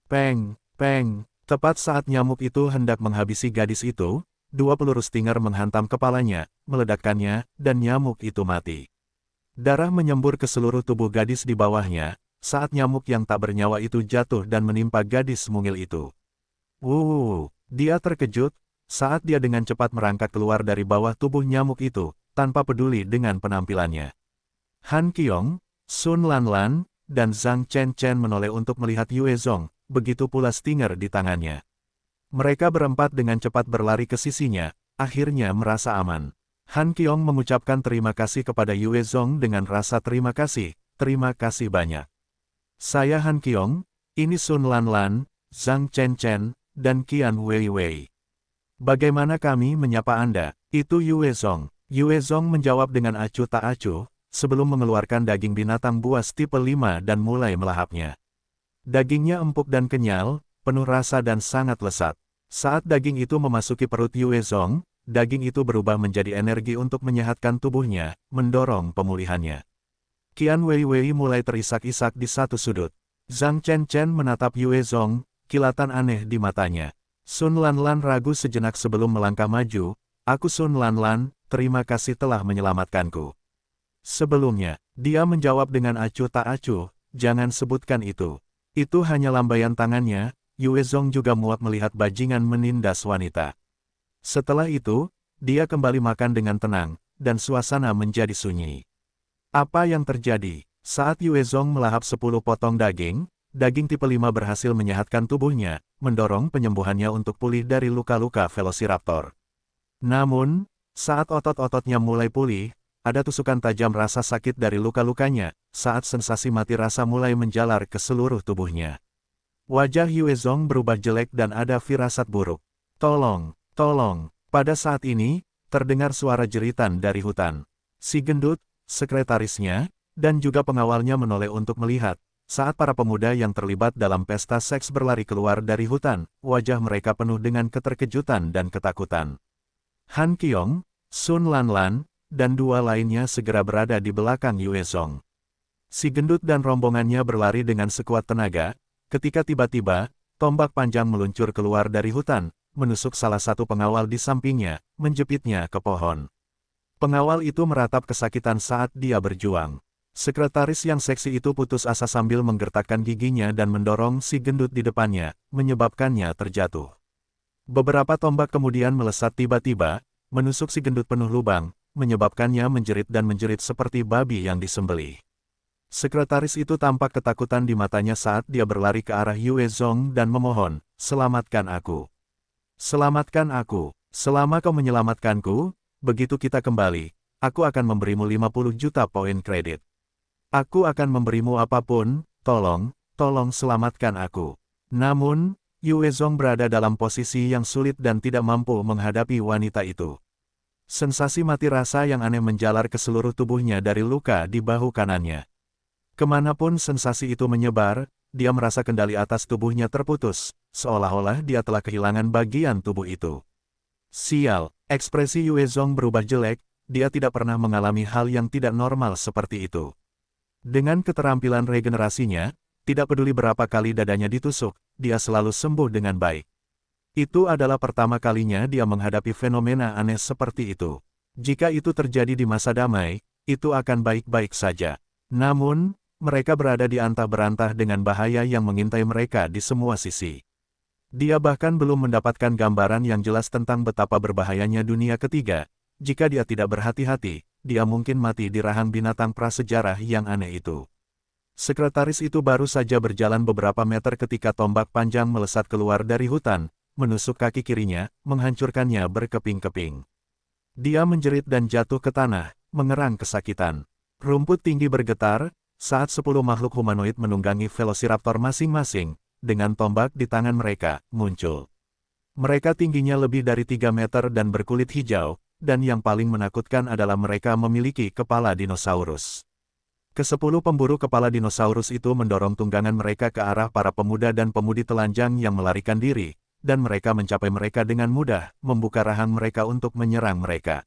Peng, peng, tepat saat nyamuk itu hendak menghabisi gadis itu, dua peluru stinger menghantam kepalanya, meledakkannya, dan nyamuk itu mati. Darah menyembur ke seluruh tubuh gadis di bawahnya, saat nyamuk yang tak bernyawa itu jatuh dan menimpa gadis mungil itu. Dia terkejut, saat dia dengan cepat merangkak keluar dari bawah tubuh nyamuk itu, tanpa peduli dengan penampilannya. Han Qiong, Sun Lanlan, dan Zhang Chen Chen menoleh untuk melihat Yue Zong, begitu pula stinger di tangannya. Mereka berempat dengan cepat berlari ke sisinya, akhirnya merasa aman. Han Qiong mengucapkan terima kasih kepada Yue Zong dengan rasa terima kasih banyak. Saya Han Qiong, ini Sun Lanlan, Zhang Chen Chen, dan Qian Wei Wei. Bagaimana kami menyapa Anda? Itu Yue Zong. Yue Zong menjawab dengan acuh tak acuh, sebelum mengeluarkan daging binatang buas tipe 5 dan mulai melahapnya. Dagingnya empuk dan kenyal, penuh rasa dan sangat lezat. Saat daging itu memasuki perut Yue Zong, daging itu berubah menjadi energi untuk menyehatkan tubuhnya, mendorong pemulihannya. Qian Wei Wei mulai terisak-isak di satu sudut. Zhang Chen Chen menatap Yue Zong, kilatan aneh di matanya. Sun Lanlan ragu sejenak sebelum melangkah maju, "Aku Sun Lanlan, terima kasih telah menyelamatkanku." Sebelumnya, dia menjawab dengan acuh tak acuh, jangan sebutkan itu. Itu hanya lambaian tangannya, Yue Zong juga muak melihat bajingan menindas wanita. Setelah itu, dia kembali makan dengan tenang, dan suasana menjadi sunyi. Apa yang terjadi? Saat Yue Zong melahap 10 potong daging tipe 5 berhasil menyehatkan tubuhnya, mendorong penyembuhannya untuk pulih dari luka-luka Velociraptor. Namun, saat otot-ototnya mulai pulih, ada tusukan tajam rasa sakit dari luka-lukanya, saat sensasi mati rasa mulai menjalar ke seluruh tubuhnya. Wajah Yue Zong berubah jelek dan ada firasat buruk. Tolong, tolong. Pada saat ini, terdengar suara jeritan dari hutan. Si gendut, sekretarisnya, dan juga pengawalnya menoleh untuk melihat. Saat para pemuda yang terlibat dalam pesta seks berlari keluar dari hutan, wajah mereka penuh dengan keterkejutan dan ketakutan. Han Qiong, Sun Lanlan, dan dua lainnya segera berada di belakang Yue Zong. Si gendut dan rombongannya berlari dengan sekuat tenaga, ketika tiba-tiba, tombak panjang meluncur keluar dari hutan, menusuk salah satu pengawal di sampingnya, menjepitnya ke pohon. Pengawal itu meratap kesakitan saat dia berjuang. Sekretaris yang seksi itu putus asa sambil menggertakkan giginya dan mendorong si gendut di depannya, menyebabkannya terjatuh. Beberapa tombak kemudian melesat tiba-tiba, menusuk si gendut penuh lubang, menyebabkannya menjerit dan menjerit seperti babi yang disembelih. Sekretaris itu tampak ketakutan di matanya saat dia berlari ke arah Yue Zong dan memohon, "Selamatkan aku. Selamatkan aku. Selama kau menyelamatkanku, begitu kita kembali, aku akan memberimu 50 juta poin kredit. Aku akan memberimu apapun, tolong selamatkan aku." Namun, Yue Zong berada dalam posisi yang sulit dan tidak mampu menghadapi wanita itu. Sensasi mati rasa yang aneh menjalar ke seluruh tubuhnya dari luka di bahu kanannya. Kemanapun sensasi itu menyebar, dia merasa kendali atas tubuhnya terputus, seolah-olah dia telah kehilangan bagian tubuh itu. Sial, ekspresi Yue Zong berubah jelek, dia tidak pernah mengalami hal yang tidak normal seperti itu. Dengan keterampilan regenerasinya, tidak peduli berapa kali dadanya ditusuk, dia selalu sembuh dengan baik. Itu adalah pertama kalinya dia menghadapi fenomena aneh seperti itu. Jika itu terjadi di masa damai, itu akan baik-baik saja. Namun, mereka berada di antah berantah dengan bahaya yang mengintai mereka di semua sisi. Dia bahkan belum mendapatkan gambaran yang jelas tentang betapa berbahayanya dunia ketiga. Jika dia tidak berhati-hati, dia mungkin mati di rahang binatang prasejarah yang aneh itu. Sekretaris itu baru saja berjalan beberapa meter ketika tombak panjang melesat keluar dari hutan, menusuk kaki kirinya, menghancurkannya berkeping-keping. Dia menjerit dan jatuh ke tanah, mengerang kesakitan. Rumput tinggi bergetar, saat 10 makhluk humanoid menunggangi Velociraptor masing-masing, dengan tombak di tangan mereka, muncul. Mereka tingginya lebih dari 3 meter dan berkulit hijau, dan yang paling menakutkan adalah mereka memiliki kepala dinosaurus. Ke-10 pemburu kepala dinosaurus itu mendorong tunggangan mereka ke arah para pemuda dan pemudi telanjang yang melarikan diri, dan mereka mencapai mereka dengan mudah, membuka rahang mereka untuk menyerang mereka.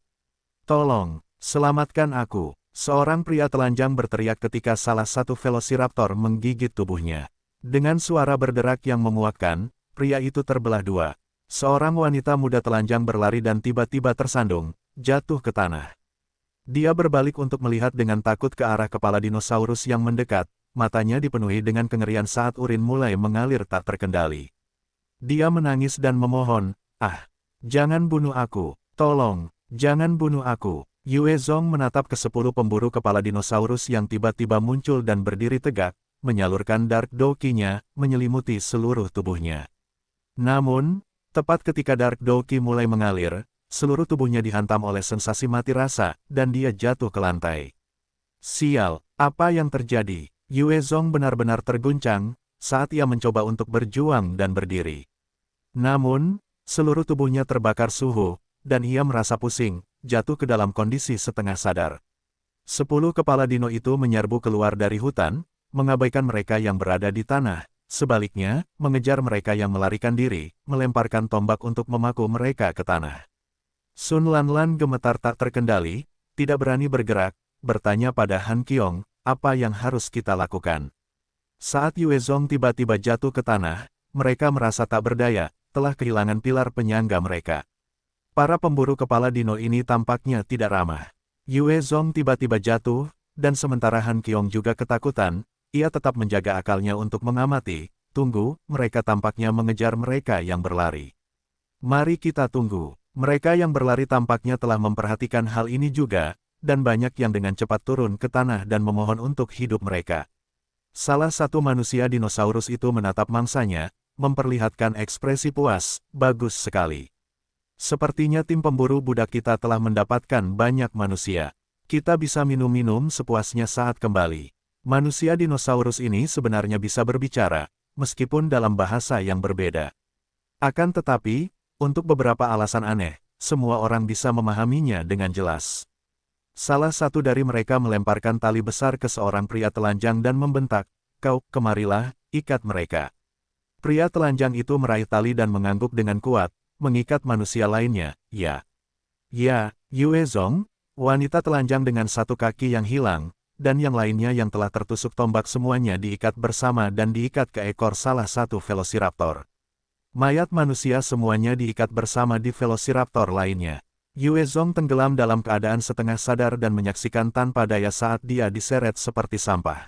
"Tolong, selamatkan aku!" Seorang pria telanjang berteriak ketika salah satu Velociraptor menggigit tubuhnya. Dengan suara berderak yang memuakkan, pria itu terbelah dua. Seorang wanita muda telanjang berlari dan tiba-tiba tersandung, jatuh ke tanah. Dia berbalik untuk melihat dengan takut ke arah kepala dinosaurus yang mendekat, matanya dipenuhi dengan kengerian saat urin mulai mengalir tak terkendali. Dia menangis dan memohon, "Ah, jangan bunuh aku, tolong, jangan bunuh aku." Yue Zong menatap ke 10 pemburu kepala dinosaurus yang tiba-tiba muncul dan berdiri tegak, menyalurkan Dark Doki-nya, menyelimuti seluruh tubuhnya. Namun, tepat ketika Dark Doki mulai mengalir, seluruh tubuhnya dihantam oleh sensasi mati rasa, dan dia jatuh ke lantai. Sial, apa yang terjadi? Yue Zong benar-benar terguncang, saat ia mencoba untuk berjuang dan berdiri. Namun, seluruh tubuhnya terbakar suhu, dan ia merasa pusing, jatuh ke dalam kondisi setengah sadar. 10 kepala dino itu menyerbu keluar dari hutan, mengabaikan mereka yang berada di tanah, sebaliknya, mengejar mereka yang melarikan diri, melemparkan tombak untuk memaku mereka ke tanah. Sun Lanlan gemetar tak terkendali, tidak berani bergerak, bertanya pada Han Qiong, "Apa yang harus kita lakukan?" Saat Yue Zong tiba-tiba jatuh ke tanah, mereka merasa tak berdaya, telah kehilangan pilar penyangga mereka. Para pemburu kepala dino ini tampaknya tidak ramah. Yue Zong tiba-tiba jatuh, dan sementara Han Qiong juga ketakutan, ia tetap menjaga akalnya untuk mengamati. Tunggu, mereka tampaknya mengejar mereka yang berlari. Mari kita tunggu. Mereka yang berlari tampaknya telah memperhatikan hal ini juga, dan banyak yang dengan cepat turun ke tanah dan memohon untuk hidup mereka. Salah satu manusia dinosaurus itu menatap mangsanya, memperlihatkan ekspresi puas. Bagus sekali. Sepertinya tim pemburu budak kita telah mendapatkan banyak manusia. Kita bisa minum-minum sepuasnya saat kembali. Manusia dinosaurus ini sebenarnya bisa berbicara, meskipun dalam bahasa yang berbeda. Akan tetapi, untuk beberapa alasan aneh, semua orang bisa memahaminya dengan jelas. Salah satu dari mereka melemparkan tali besar ke seorang pria telanjang dan membentak, "Kau, kemarilah, ikat mereka." Pria telanjang itu meraih tali dan mengangguk dengan kuat, mengikat manusia lainnya. Ya, Yue Zong, wanita telanjang dengan satu kaki yang hilang, dan yang lainnya yang telah tertusuk tombak semuanya diikat bersama dan diikat ke ekor salah satu velociraptor. Mayat manusia semuanya diikat bersama di velociraptor lainnya. Yue Zong tenggelam dalam keadaan setengah sadar dan menyaksikan tanpa daya saat dia diseret seperti sampah.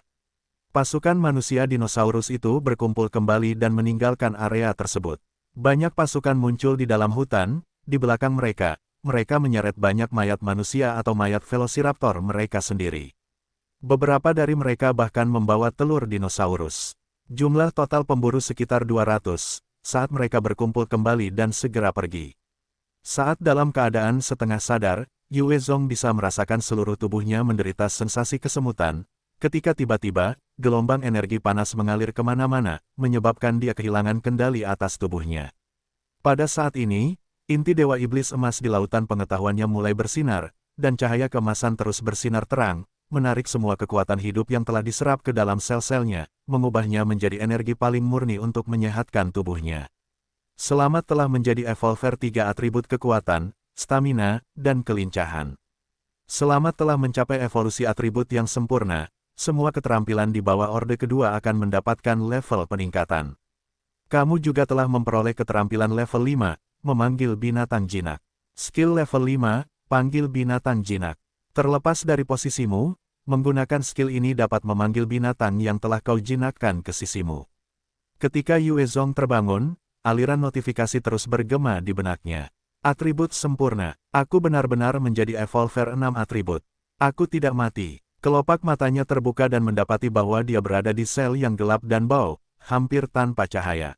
Pasukan manusia dinosaurus itu berkumpul kembali dan meninggalkan area tersebut. Banyak pasukan muncul di dalam hutan, di belakang mereka menyeret banyak mayat manusia atau mayat velociraptor mereka sendiri. Beberapa dari mereka bahkan membawa telur dinosaurus. Jumlah total pemburu sekitar 200, saat mereka berkumpul kembali dan segera pergi. Saat dalam keadaan setengah sadar, Yue Zong bisa merasakan seluruh tubuhnya menderita sensasi kesemutan, ketika tiba-tiba, gelombang energi panas mengalir kemana-mana, menyebabkan dia kehilangan kendali atas tubuhnya. Pada saat ini, inti Dewa Iblis Emas di lautan pengetahuannya mulai bersinar, dan cahaya keemasan terus bersinar terang, menarik semua kekuatan hidup yang telah diserap ke dalam sel-selnya, mengubahnya menjadi energi paling murni untuk menyehatkan tubuhnya. Selamat telah menjadi evolver 3 atribut kekuatan, stamina, dan kelincahan. Selamat telah mencapai evolusi atribut yang sempurna, semua keterampilan di bawah Orde Kedua akan mendapatkan level peningkatan. Kamu juga telah memperoleh keterampilan level 5, memanggil binatang jinak. Skill level 5, panggil binatang jinak. Terlepas dari posisimu, menggunakan skill ini dapat memanggil binatang yang telah kau jinakkan ke sisimu. Ketika Yue Zong terbangun, aliran notifikasi terus bergema di benaknya. Atribut sempurna. Aku benar-benar menjadi evolver 6 atribut. Aku tidak mati. Kelopak matanya terbuka dan mendapati bahwa dia berada di sel yang gelap dan bau, hampir tanpa cahaya.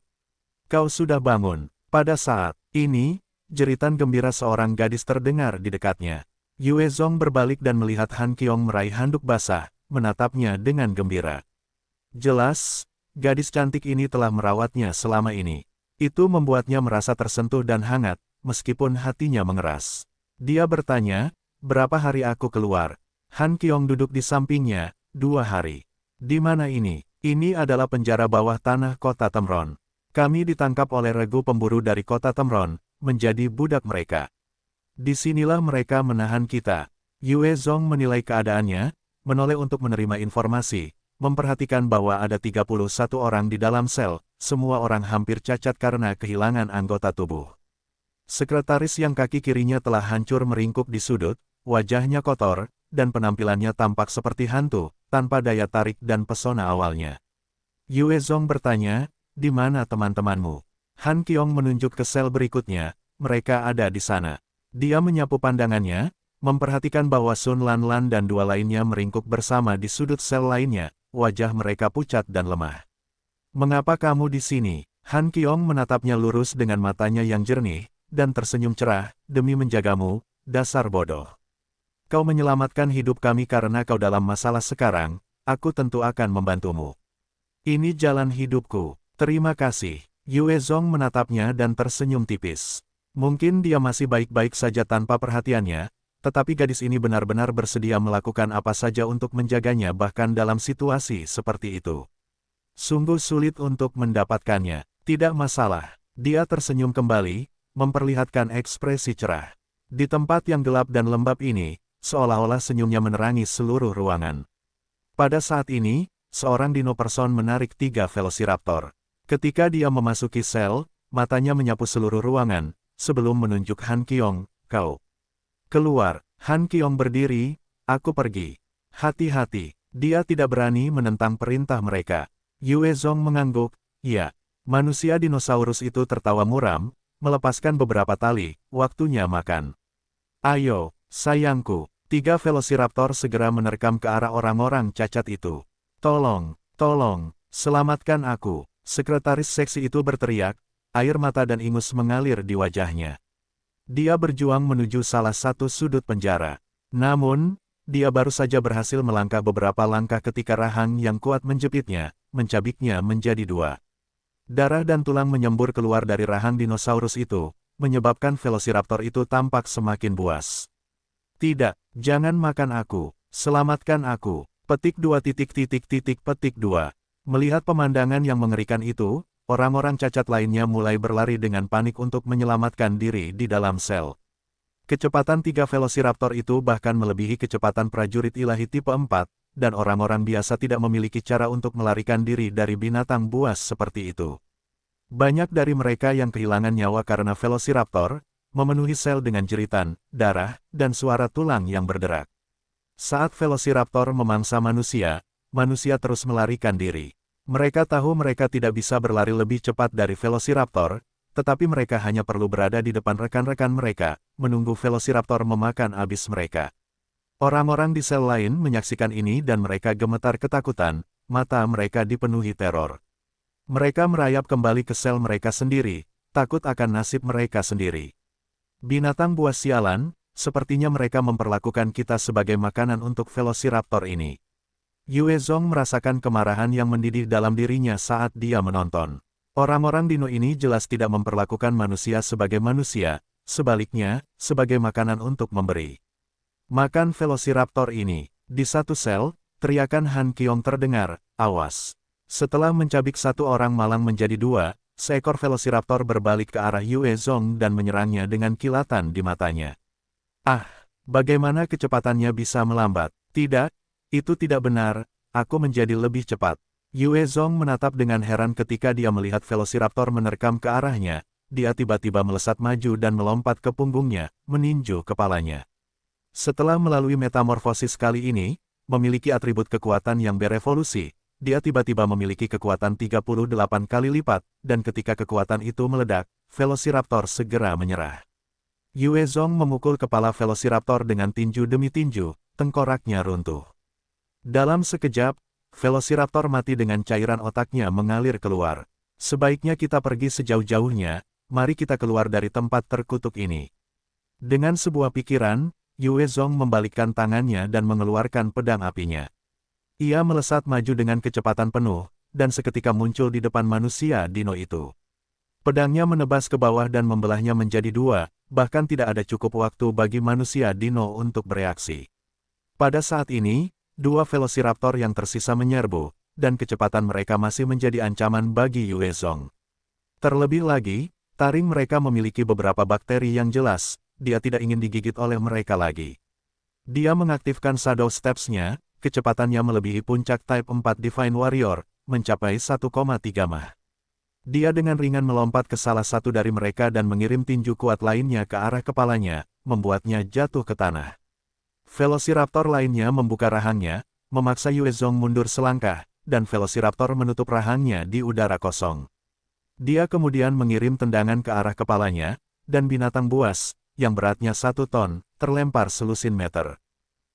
Kau sudah bangun. Pada saat ini, jeritan gembira seorang gadis terdengar di dekatnya. Yue Zong berbalik dan melihat Han Qiong meraih handuk basah, menatapnya dengan gembira. Jelas, gadis cantik ini telah merawatnya selama ini. Itu membuatnya merasa tersentuh dan hangat, meskipun hatinya mengeras. Dia bertanya, "Berapa hari aku keluar?" Han Qiong duduk di sampingnya, 2 hari. Di mana ini? Ini adalah penjara bawah tanah kota Temron. Kami ditangkap oleh regu pemburu dari kota Temron, menjadi budak mereka. Disinilah mereka menahan kita. Yue Zong menilai keadaannya, menoleh untuk menerima informasi, memperhatikan bahwa ada 31 orang di dalam sel, semua orang hampir cacat karena kehilangan anggota tubuh. Sekretaris yang kaki kirinya telah hancur meringkuk di sudut, wajahnya kotor, dan penampilannya tampak seperti hantu, tanpa daya tarik dan pesona awalnya. Yue Zong bertanya, "Di mana teman-temanmu?" Han Qiong menunjuk ke sel berikutnya, "Mereka ada di sana." Dia menyapu pandangannya, memperhatikan bahwa Sun Lanlan dan 2 lainnya meringkuk bersama di sudut sel lainnya, wajah mereka pucat dan lemah. "Mengapa kamu di sini?" Han Qiong menatapnya lurus dengan matanya yang jernih, dan tersenyum cerah, "Demi menjagamu, dasar bodoh. Kau menyelamatkan hidup kami karena kau dalam masalah sekarang, aku tentu akan membantumu. Ini jalan hidupku, terima kasih." Yue Zong menatapnya dan tersenyum tipis. Mungkin dia masih baik-baik saja tanpa perhatiannya, tetapi gadis ini benar-benar bersedia melakukan apa saja untuk menjaganya bahkan dalam situasi seperti itu. Sungguh sulit untuk mendapatkannya. Tidak masalah. Dia tersenyum kembali, memperlihatkan ekspresi cerah. Di tempat yang gelap dan lembab ini, seolah-olah senyumnya menerangi seluruh ruangan. Pada saat ini, seorang dino person menarik 3 velociraptor. Ketika dia memasuki sel, matanya menyapu seluruh ruangan, sebelum menunjuk Han Qiong, "Kau keluar." Han Qiong berdiri, "Aku pergi." "Hati-hati." Dia tidak berani menentang perintah mereka. Yue Zong mengangguk, ya. Manusia dinosaurus itu tertawa muram, melepaskan beberapa tali, waktunya makan. Ayo, sayangku. 3 Velociraptor segera menerkam ke arah orang-orang cacat itu. Tolong, tolong, selamatkan aku. Sekretaris seksi itu berteriak, air mata dan ingus mengalir di wajahnya. Dia berjuang menuju salah satu sudut penjara. Namun, dia baru saja berhasil melangkah beberapa langkah ketika rahang yang kuat menjepitnya, mencabiknya menjadi 2. Darah dan tulang menyembur keluar dari rahang dinosaurus itu, menyebabkan Velociraptor itu tampak semakin buas. Tidak, jangan makan aku, selamatkan aku. Petik 2. Melihat pemandangan yang mengerikan itu, orang-orang cacat lainnya mulai berlari dengan panik untuk menyelamatkan diri di dalam sel. Kecepatan 3 Velociraptor itu bahkan melebihi kecepatan prajurit ilahi tipe 4, dan orang-orang biasa tidak memiliki cara untuk melarikan diri dari binatang buas seperti itu. Banyak dari mereka yang kehilangan nyawa karena Velociraptor, memenuhi sel dengan jeritan, darah, dan suara tulang yang berderak. Saat Velociraptor memangsa manusia, manusia terus melarikan diri. Mereka tahu mereka tidak bisa berlari lebih cepat dari Velociraptor, tetapi mereka hanya perlu berada di depan rekan-rekan mereka, menunggu Velociraptor memakan habis mereka. Orang-orang di sel lain menyaksikan ini dan mereka gemetar ketakutan, mata mereka dipenuhi teror. Mereka merayap kembali ke sel mereka sendiri, takut akan nasib mereka sendiri. Binatang buas sialan, sepertinya mereka memperlakukan kita sebagai makanan untuk Velociraptor ini. Yue Zong merasakan kemarahan yang mendidih dalam dirinya saat dia menonton. Orang-orang dino ini jelas tidak memperlakukan manusia sebagai manusia, sebaliknya, sebagai makanan untuk memberi. Makan Velociraptor ini. Di satu sel, teriakan Han Qiong terdengar, awas. Setelah mencabik satu orang malang menjadi 2, seekor Velociraptor berbalik ke arah Yue Zong dan menyerangnya dengan kilatan di matanya. Ah, bagaimana kecepatannya bisa melambat? Tidak, itu tidak benar, aku menjadi lebih cepat. Yue Zong menatap dengan heran ketika dia melihat Velociraptor menerkam ke arahnya, dia tiba-tiba melesat maju dan melompat ke punggungnya, meninju kepalanya. Setelah melalui metamorfosis kali ini, memiliki atribut kekuatan yang berevolusi, dia tiba-tiba memiliki kekuatan 38 kali lipat, dan ketika kekuatan itu meledak, Velociraptor segera menyerah. Yue Zong memukul kepala Velociraptor dengan tinju demi tinju, tengkoraknya runtuh. Dalam sekejap, Velociraptor mati dengan cairan otaknya mengalir keluar. Sebaiknya kita pergi sejauh-jauhnya, mari kita keluar dari tempat terkutuk ini. Dengan sebuah pikiran, Yue Zong membalikkan tangannya dan mengeluarkan pedang apinya. Ia melesat maju dengan kecepatan penuh, dan seketika muncul di depan manusia dino itu. Pedangnya menebas ke bawah dan membelahnya menjadi 2, bahkan tidak ada cukup waktu bagi manusia dino untuk bereaksi. Pada saat ini, 2 Velociraptor yang tersisa menyerbu, dan kecepatan mereka masih menjadi ancaman bagi Yue Zong. Terlebih lagi, taring mereka memiliki beberapa bakteri yang jelas, dia tidak ingin digigit oleh mereka lagi. Dia mengaktifkan Shadow Steps-nya, kecepatannya melebihi puncak Type 4 Divine Warrior, mencapai 1,3 mah. Dia dengan ringan melompat ke salah satu dari mereka dan mengirim tinju kuat lainnya ke arah kepalanya, membuatnya jatuh ke tanah. Velociraptor lainnya membuka rahangnya, memaksa Yue Zong mundur selangkah, dan Velociraptor menutup rahangnya di udara kosong. Dia kemudian mengirim tendangan ke arah kepalanya, dan binatang buas, yang beratnya 1 ton, terlempar selusin meter.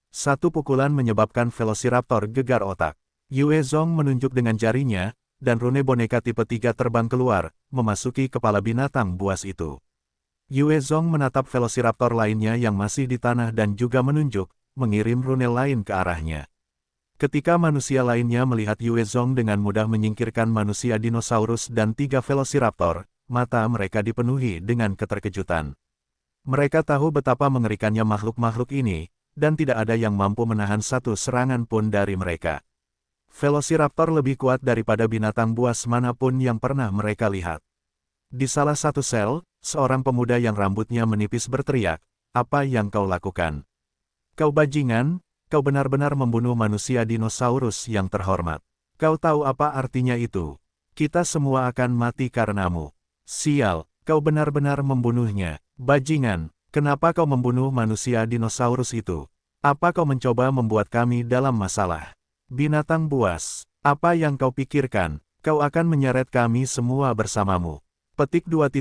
Satu pukulan menyebabkan Velociraptor gegar otak. Yue Zong menunjuk dengan jarinya, dan rune boneka tipe 3 terbang keluar, memasuki kepala binatang buas itu. Yue Zong menatap Velociraptor lainnya yang masih di tanah dan juga menunjuk, mengirim rune lain ke arahnya. Ketika manusia lainnya melihat Yue Zong dengan mudah menyingkirkan manusia dinosaurus dan 3 Velociraptor, mata mereka dipenuhi dengan keterkejutan. Mereka tahu betapa mengerikannya makhluk-makhluk ini, dan tidak ada yang mampu menahan satu serangan pun dari mereka. Velociraptor lebih kuat daripada binatang buas manapun yang pernah mereka lihat. Di salah satu sel, seorang pemuda yang rambutnya menipis berteriak, "Apa yang kau lakukan? Kau bajingan, kau benar-benar membunuh manusia dinosaurus yang terhormat. Kau tahu apa artinya itu? Kita semua akan mati karenamu. Sial, kau benar-benar membunuhnya. Bajingan, kenapa kau membunuh manusia dinosaurus itu? Apa kau mencoba membuat kami dalam masalah? Binatang buas, apa yang kau pikirkan? Kau akan menyeret kami semua bersamamu. Petik 2.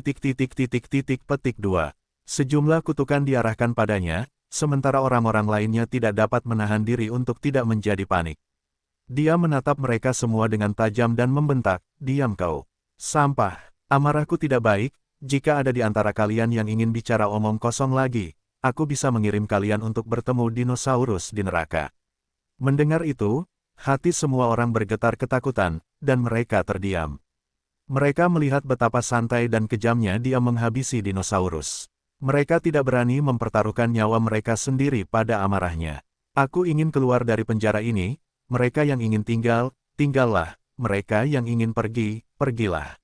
Sejumlah kutukan diarahkan padanya, sementara orang-orang lainnya tidak dapat menahan diri untuk tidak menjadi panik. Dia menatap mereka semua dengan tajam dan membentak, "Diam kau. Sampah. Amarahku tidak baik, jika ada di antara kalian yang ingin bicara omong kosong lagi, aku bisa mengirim kalian untuk bertemu dinosaurus di neraka." Mendengar itu, hati semua orang bergetar ketakutan, dan mereka terdiam. Mereka melihat betapa santai dan kejamnya dia menghabisi dinosaurus. Mereka tidak berani mempertaruhkan nyawa mereka sendiri pada amarahnya. "Aku ingin keluar dari penjara ini, mereka yang ingin tinggal, tinggallah, mereka yang ingin pergi, pergilah."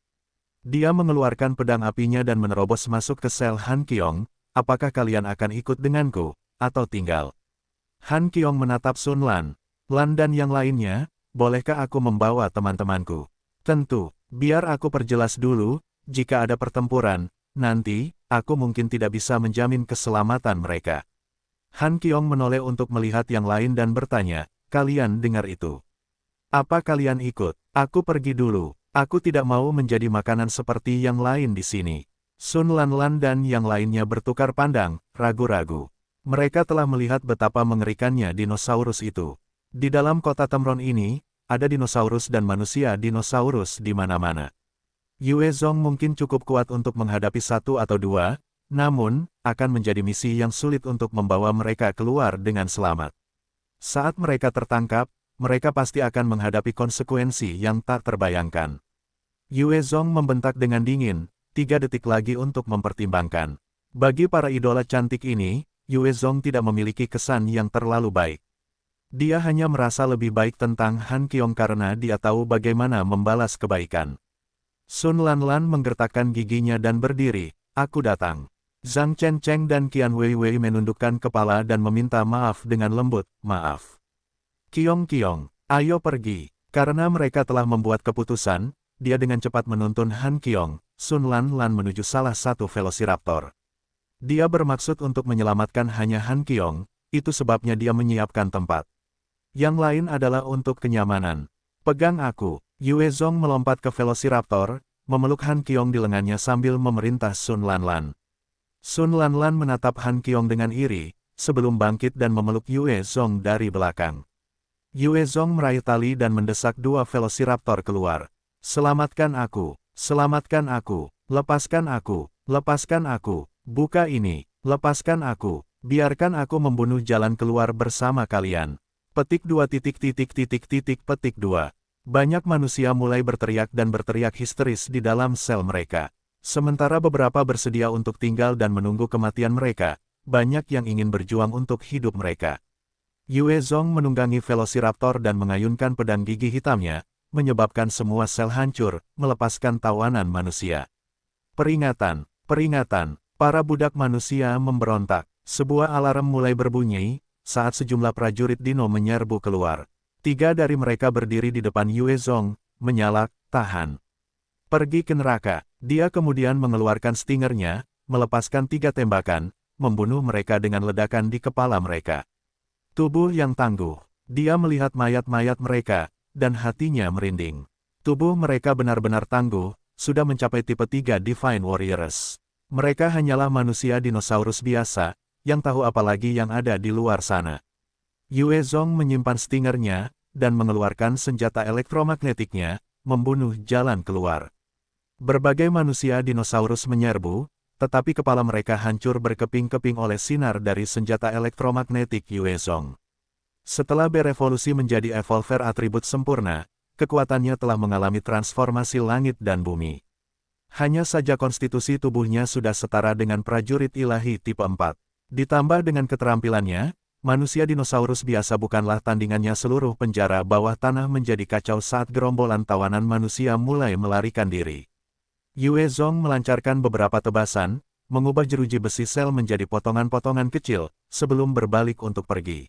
Dia mengeluarkan pedang apinya dan menerobos masuk ke sel Han Qiong. "Apakah kalian akan ikut denganku, atau tinggal?" Han Qiong menatap Sun Lan. "Lan dan yang lainnya, bolehkah aku membawa teman-temanku?" "Tentu, biar aku perjelas dulu, jika ada pertempuran, nanti, aku mungkin tidak bisa menjamin keselamatan mereka." Han Qiong menoleh untuk melihat yang lain dan bertanya, "Kalian dengar itu? Apa kalian ikut? Aku pergi dulu. Aku tidak mau menjadi makanan seperti yang lain di sini." Sun Lan dan yang lainnya bertukar pandang, ragu-ragu. Mereka telah melihat betapa mengerikannya dinosaurus itu. Di dalam kota Temron ini, ada dinosaurus dan manusia dinosaurus di mana-mana. Yue Zong mungkin cukup kuat untuk menghadapi satu atau dua, namun, akan menjadi misi yang sulit untuk membawa mereka keluar dengan selamat. Saat mereka tertangkap, mereka pasti akan menghadapi konsekuensi yang tak terbayangkan. Yue Zong membentak dengan dingin, 3 detik lagi untuk mempertimbangkan. Bagi para idola cantik ini, Yue Zong tidak memiliki kesan yang terlalu baik. Dia hanya merasa lebih baik tentang Han Qiong karena dia tahu bagaimana membalas kebaikan. Sun Lan menggertakkan giginya dan berdiri, "Aku datang." Zhang Chen dan Qian Weiwei menundukkan kepala dan meminta maaf dengan lembut, "Maaf. Qiong, ayo pergi." Karena mereka telah membuat keputusan, dia dengan cepat menuntun Han Qiong, Sun Lan menuju salah satu velociraptor. Dia bermaksud untuk menyelamatkan hanya Han Qiong, itu sebabnya dia menyiapkan tempat. Yang lain adalah untuk kenyamanan. "Pegang aku." Yue Zong melompat ke velociraptor, memeluk Han Qiong di lengannya sambil memerintah Sun Lan. Sun Lan menatap Han Qiong dengan iri, sebelum bangkit dan memeluk Yue Zong dari belakang. Yue Zong meraih tali dan mendesak dua velociraptor keluar. Selamatkan aku, lepaskan aku, buka ini, lepaskan aku, biarkan aku membunuh jalan keluar bersama kalian." Petik 2. Banyak manusia mulai berteriak dan berteriak histeris di dalam sel mereka. Sementara beberapa bersedia untuk tinggal dan menunggu kematian mereka, banyak yang ingin berjuang untuk hidup mereka. Yue Zong menunggangi velociraptor dan mengayunkan pedang gigi hitamnya, menyebabkan semua sel hancur, melepaskan tawanan manusia. Peringatan, para budak manusia memberontak. Sebuah alarm mulai berbunyi, saat sejumlah prajurit dino menyerbu keluar. 3 dari mereka berdiri di depan Yue Zong, menyalak, "Tahan. Pergi ke neraka." Dia kemudian mengeluarkan stingernya, melepaskan 3 tembakan, membunuh mereka dengan ledakan di kepala mereka. Tubuh yang tangguh. Dia melihat mayat-mayat mereka, dan hatinya merinding. Tubuh mereka benar-benar tangguh, sudah mencapai tipe 3 Divine Warriors. Mereka hanyalah manusia dinosaurus biasa, yang tahu apalagi yang ada di luar sana. Yue Zong menyimpan stingernya, dan mengeluarkan senjata elektromagnetiknya, membunuh jalan keluar. Berbagai manusia dinosaurus menyerbu, tetapi kepala mereka hancur berkeping-keping oleh sinar dari senjata elektromagnetik Yue Zong. Setelah berevolusi menjadi evolver atribut sempurna, kekuatannya telah mengalami transformasi langit dan bumi. Hanya saja konstitusi tubuhnya sudah setara dengan prajurit ilahi tipe 4. Ditambah dengan keterampilannya, manusia dinosaurus biasa bukanlah tandingannya. Seluruh penjara bawah tanah menjadi kacau saat gerombolan tawanan manusia mulai melarikan diri. Yue Zong melancarkan beberapa tebasan, mengubah jeruji besi sel menjadi potongan-potongan kecil, sebelum berbalik untuk pergi.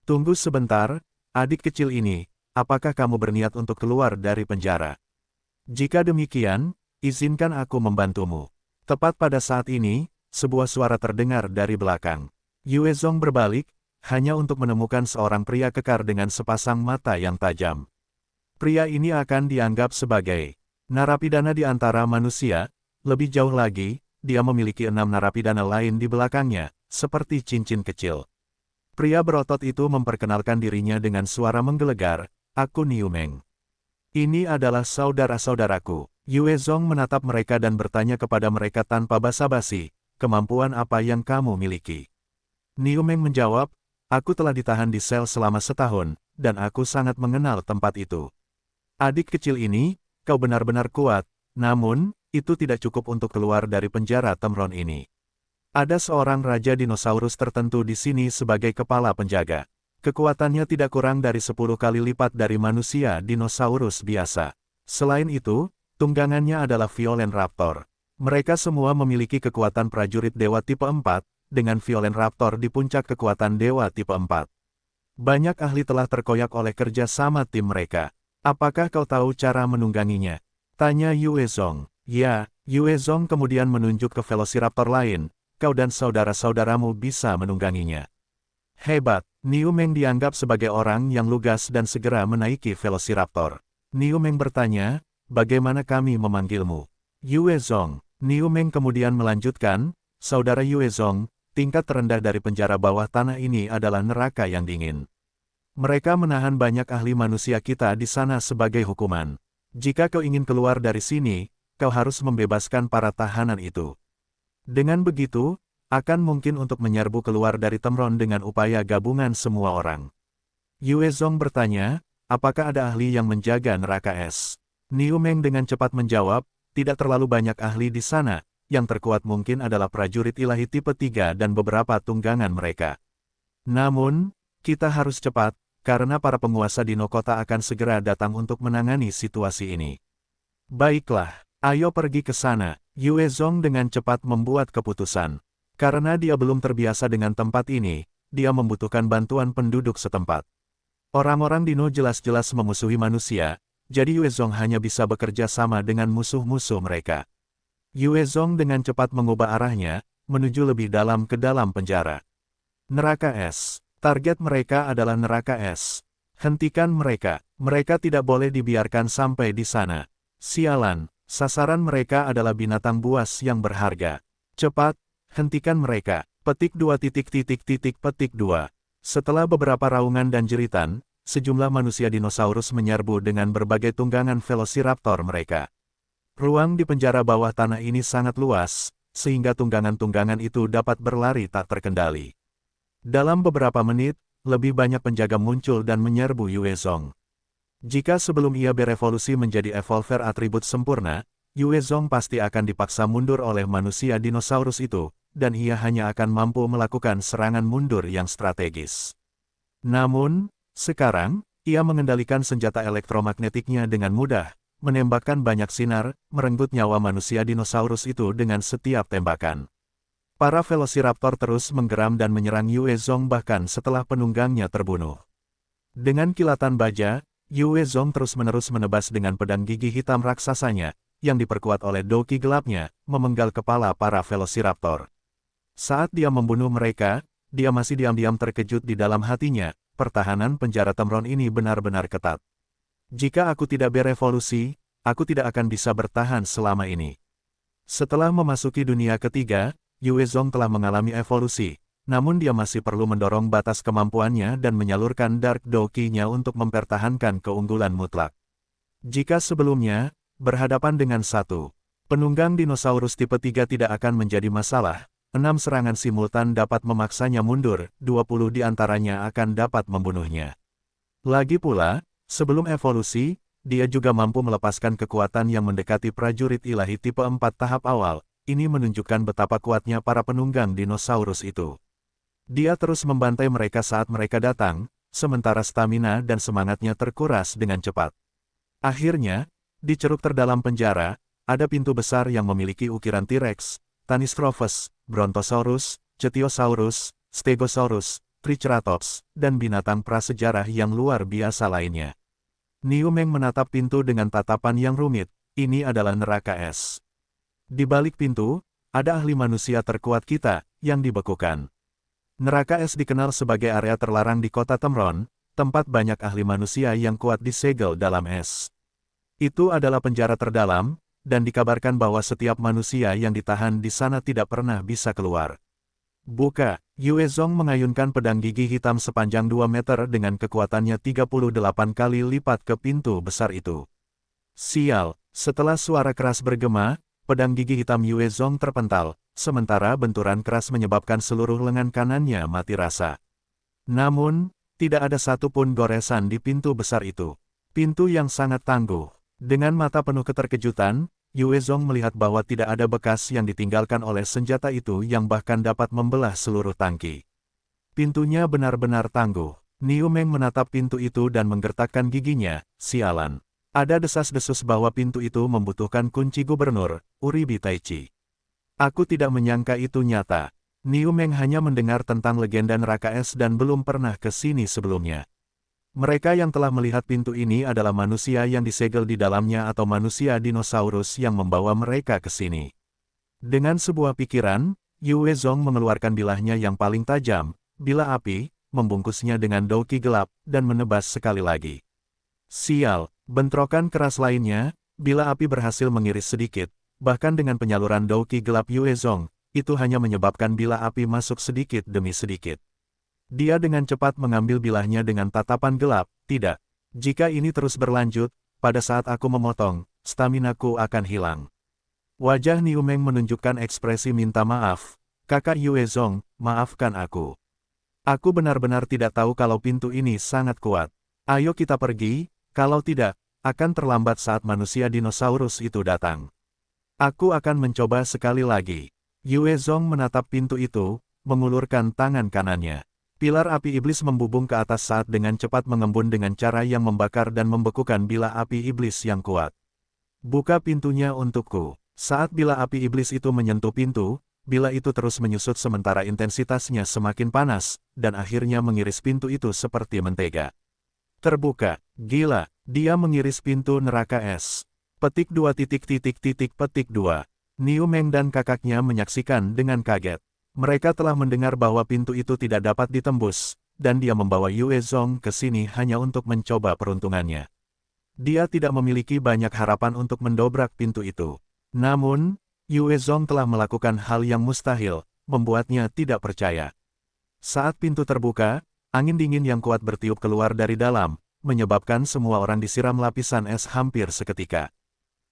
"Tunggu sebentar, adik kecil ini, apakah kamu berniat untuk keluar dari penjara? Jika demikian, izinkan aku membantumu." Tepat pada saat ini, sebuah suara terdengar dari belakang. Yue Zong berbalik, hanya untuk menemukan seorang pria kekar dengan sepasang mata yang tajam. Pria ini akan dianggap sebagai narapidana di antara manusia. Lebih jauh lagi, dia memiliki 6 narapidana lain di belakangnya, seperti cincin kecil. Pria berotot itu memperkenalkan dirinya dengan suara menggelegar, "Aku Niu Meng. Ini adalah saudara-saudaraku." Yue Zong menatap mereka dan bertanya kepada mereka tanpa basa-basi, "Kemampuan apa yang kamu miliki?" Niu Meng menjawab, "Aku telah ditahan di sel selama setahun, dan aku sangat mengenal tempat itu. Adik kecil ini, kau benar-benar kuat, namun, itu tidak cukup untuk keluar dari penjara Temron ini. Ada seorang raja dinosaurus tertentu di sini sebagai kepala penjaga. Kekuatannya tidak kurang dari 10 kali lipat dari manusia dinosaurus biasa. Selain itu, tunggangannya adalah Violen Raptor. Mereka semua memiliki kekuatan prajurit Dewa Tipe 4, dengan Violen Raptor di puncak kekuatan Dewa Tipe 4. Banyak ahli telah terkoyak oleh kerja sama tim mereka. Apakah kau tahu cara menungganginya? Tanya Yue Zong. Ya, Yue Zong kemudian menunjuk ke Velociraptor lain. Kau dan saudara-saudaramu bisa menungganginya. Hebat, Niu Meng dianggap sebagai orang yang lugas dan segera menaiki Velociraptor. Niu Meng bertanya, bagaimana kami memanggilmu? Yue Zong. Niu Meng kemudian melanjutkan, saudara Yue Zong, tingkat terendah dari penjara bawah tanah ini adalah neraka yang dingin. Mereka menahan banyak ahli manusia kita di sana sebagai hukuman. Jika kau ingin keluar dari sini, kau harus membebaskan para tahanan itu. Dengan begitu, akan mungkin untuk menyerbu keluar dari Temron dengan upaya gabungan semua orang. Yue Zong bertanya, apakah ada ahli yang menjaga neraka es? Niu Meng dengan cepat menjawab, tidak terlalu banyak ahli di sana, yang terkuat mungkin adalah prajurit ilahi tipe 3 dan beberapa tunggangan mereka. Namun, kita harus cepat, karena para penguasa Dino Kota akan segera datang untuk menangani situasi ini. Baiklah, ayo pergi ke sana. Yue Zong dengan cepat membuat keputusan. Karena dia belum terbiasa dengan tempat ini, dia membutuhkan bantuan penduduk setempat. Orang-orang Dino jelas-jelas memusuhi manusia, jadi Yue Zong hanya bisa bekerja sama dengan musuh-musuh mereka. Yue Zong dengan cepat mengubah arahnya, menuju lebih dalam ke dalam penjara. Neraka es. Target mereka adalah neraka es. Hentikan mereka. Mereka tidak boleh dibiarkan sampai di sana. Sialan. Sasaran mereka adalah binatang buas yang berharga. Cepat, hentikan mereka. Petik 2 petik 2. Setelah beberapa raungan dan jeritan, sejumlah manusia dinosaurus menyerbu dengan berbagai tunggangan Velociraptor mereka. Ruang di penjara bawah tanah ini sangat luas, sehingga tunggangan-tunggangan itu dapat berlari tak terkendali. Dalam beberapa menit, lebih banyak penjaga muncul dan menyerbu Yue Zong. Jika sebelum ia berevolusi menjadi evolver atribut sempurna, Yue Zong pasti akan dipaksa mundur oleh manusia dinosaurus itu, dan ia hanya akan mampu melakukan serangan mundur yang strategis. Namun, sekarang, ia mengendalikan senjata elektromagnetiknya dengan mudah, menembakkan banyak sinar, merenggut nyawa manusia dinosaurus itu dengan setiap tembakan. Para Velociraptor terus menggeram dan menyerang Yue Zong bahkan setelah penunggangnya terbunuh. Dengan kilatan baja, Yue Zong terus-menerus menebas dengan pedang gigi hitam raksasanya, yang diperkuat oleh doki gelapnya, memenggal kepala para Velociraptor. Saat dia membunuh mereka, dia masih diam-diam terkejut di dalam hatinya, pertahanan penjara Temron ini benar-benar ketat. Jika aku tidak berevolusi, aku tidak akan bisa bertahan selama ini. Setelah memasuki dunia ketiga, Yue Zong telah mengalami evolusi. Namun dia masih perlu mendorong batas kemampuannya dan menyalurkan Dark Doki-nya untuk mempertahankan keunggulan mutlak. Jika sebelumnya, berhadapan dengan satu penunggang dinosaurus tipe 3 tidak akan menjadi masalah, 6 serangan simultan dapat memaksanya mundur, 20 di antaranya akan dapat membunuhnya. Lagi pula, sebelum evolusi, dia juga mampu melepaskan kekuatan yang mendekati prajurit ilahi tipe 4 tahap awal. Ini menunjukkan betapa kuatnya para penunggang dinosaurus itu. Dia terus membantai mereka saat mereka datang, sementara stamina dan semangatnya terkuras dengan cepat. Akhirnya, di ceruk terdalam penjara, ada pintu besar yang memiliki ukiran T-Rex, Tanistrophes, Brontosaurus, Cetiosaurus, Stegosaurus, Triceratops, dan binatang prasejarah yang luar biasa lainnya. Niu Meng menatap pintu dengan tatapan yang rumit, ini adalah neraka es. Di balik pintu, ada ahli manusia terkuat kita, yang dibekukan. Neraka es dikenal sebagai area terlarang di kota Temron, tempat banyak ahli manusia yang kuat disegel dalam es. Itu adalah penjara terdalam, dan dikabarkan bahwa setiap manusia yang ditahan di sana tidak pernah bisa keluar. Buka, Yue Zong mengayunkan pedang gigi hitam sepanjang 2 meter dengan kekuatannya 38 kali lipat ke pintu besar itu. Sial, setelah suara keras bergema, pedang gigi hitam Yue Zong terpental, sementara benturan keras menyebabkan seluruh lengan kanannya mati rasa. Namun, tidak ada satupun goresan di pintu besar itu. Pintu yang sangat tangguh. Dengan mata penuh keterkejutan, Yue Zong melihat bahwa tidak ada bekas yang ditinggalkan oleh senjata itu yang bahkan dapat membelah seluruh tangki. Pintunya benar-benar tangguh. Niu Meng menatap pintu itu dan menggertakkan giginya, sialan. Ada desas-desus bahwa pintu itu membutuhkan kunci gubernur, Uribi Taichi. Aku tidak menyangka itu nyata. Niu Meng hanya mendengar tentang legenda neraka es dan belum pernah ke sini sebelumnya. Mereka yang telah melihat pintu ini adalah manusia yang disegel di dalamnya atau manusia dinosaurus yang membawa mereka ke sini. Dengan sebuah pikiran, Yue Zong mengeluarkan bilahnya yang paling tajam, bilah api, membungkusnya dengan douki gelap, dan menebas sekali lagi. Sial, bentrokan keras lainnya, bilah api berhasil mengiris sedikit, bahkan dengan penyaluran douki gelap Yue Zong, itu hanya menyebabkan bilah api masuk sedikit demi sedikit. Dia dengan cepat mengambil bilahnya dengan tatapan gelap, tidak. Jika ini terus berlanjut, pada saat aku memotong, staminaku akan hilang. Wajah Niu Meng menunjukkan ekspresi minta maaf. Kakak Yue Zong, maafkan aku. Aku benar-benar tidak tahu kalau pintu ini sangat kuat. Ayo kita pergi, kalau tidak, akan terlambat saat manusia dinosaurus itu datang. Aku akan mencoba sekali lagi. Yue Zong menatap pintu itu, mengulurkan tangan kanannya. Pilar api iblis membubung ke atas saat dengan cepat mengembun dengan cara yang membakar dan membekukan bilah api iblis yang kuat. Buka pintunya untukku. Saat bilah api iblis itu menyentuh pintu, bilah itu terus menyusut sementara intensitasnya semakin panas, dan akhirnya mengiris pintu itu seperti mentega. Terbuka. Gila, dia mengiris pintu neraka es. Petik 2 petik 2. Niu Meng dan kakaknya menyaksikan dengan kaget. Mereka telah mendengar bahwa pintu itu tidak dapat ditembus, dan dia membawa Yue Zong ke sini hanya untuk mencoba peruntungannya. Dia tidak memiliki banyak harapan untuk mendobrak pintu itu. Namun, Yue Zong telah melakukan hal yang mustahil, membuatnya tidak percaya. Saat pintu terbuka, angin dingin yang kuat bertiup keluar dari dalam, menyebabkan semua orang disiram lapisan es hampir seketika.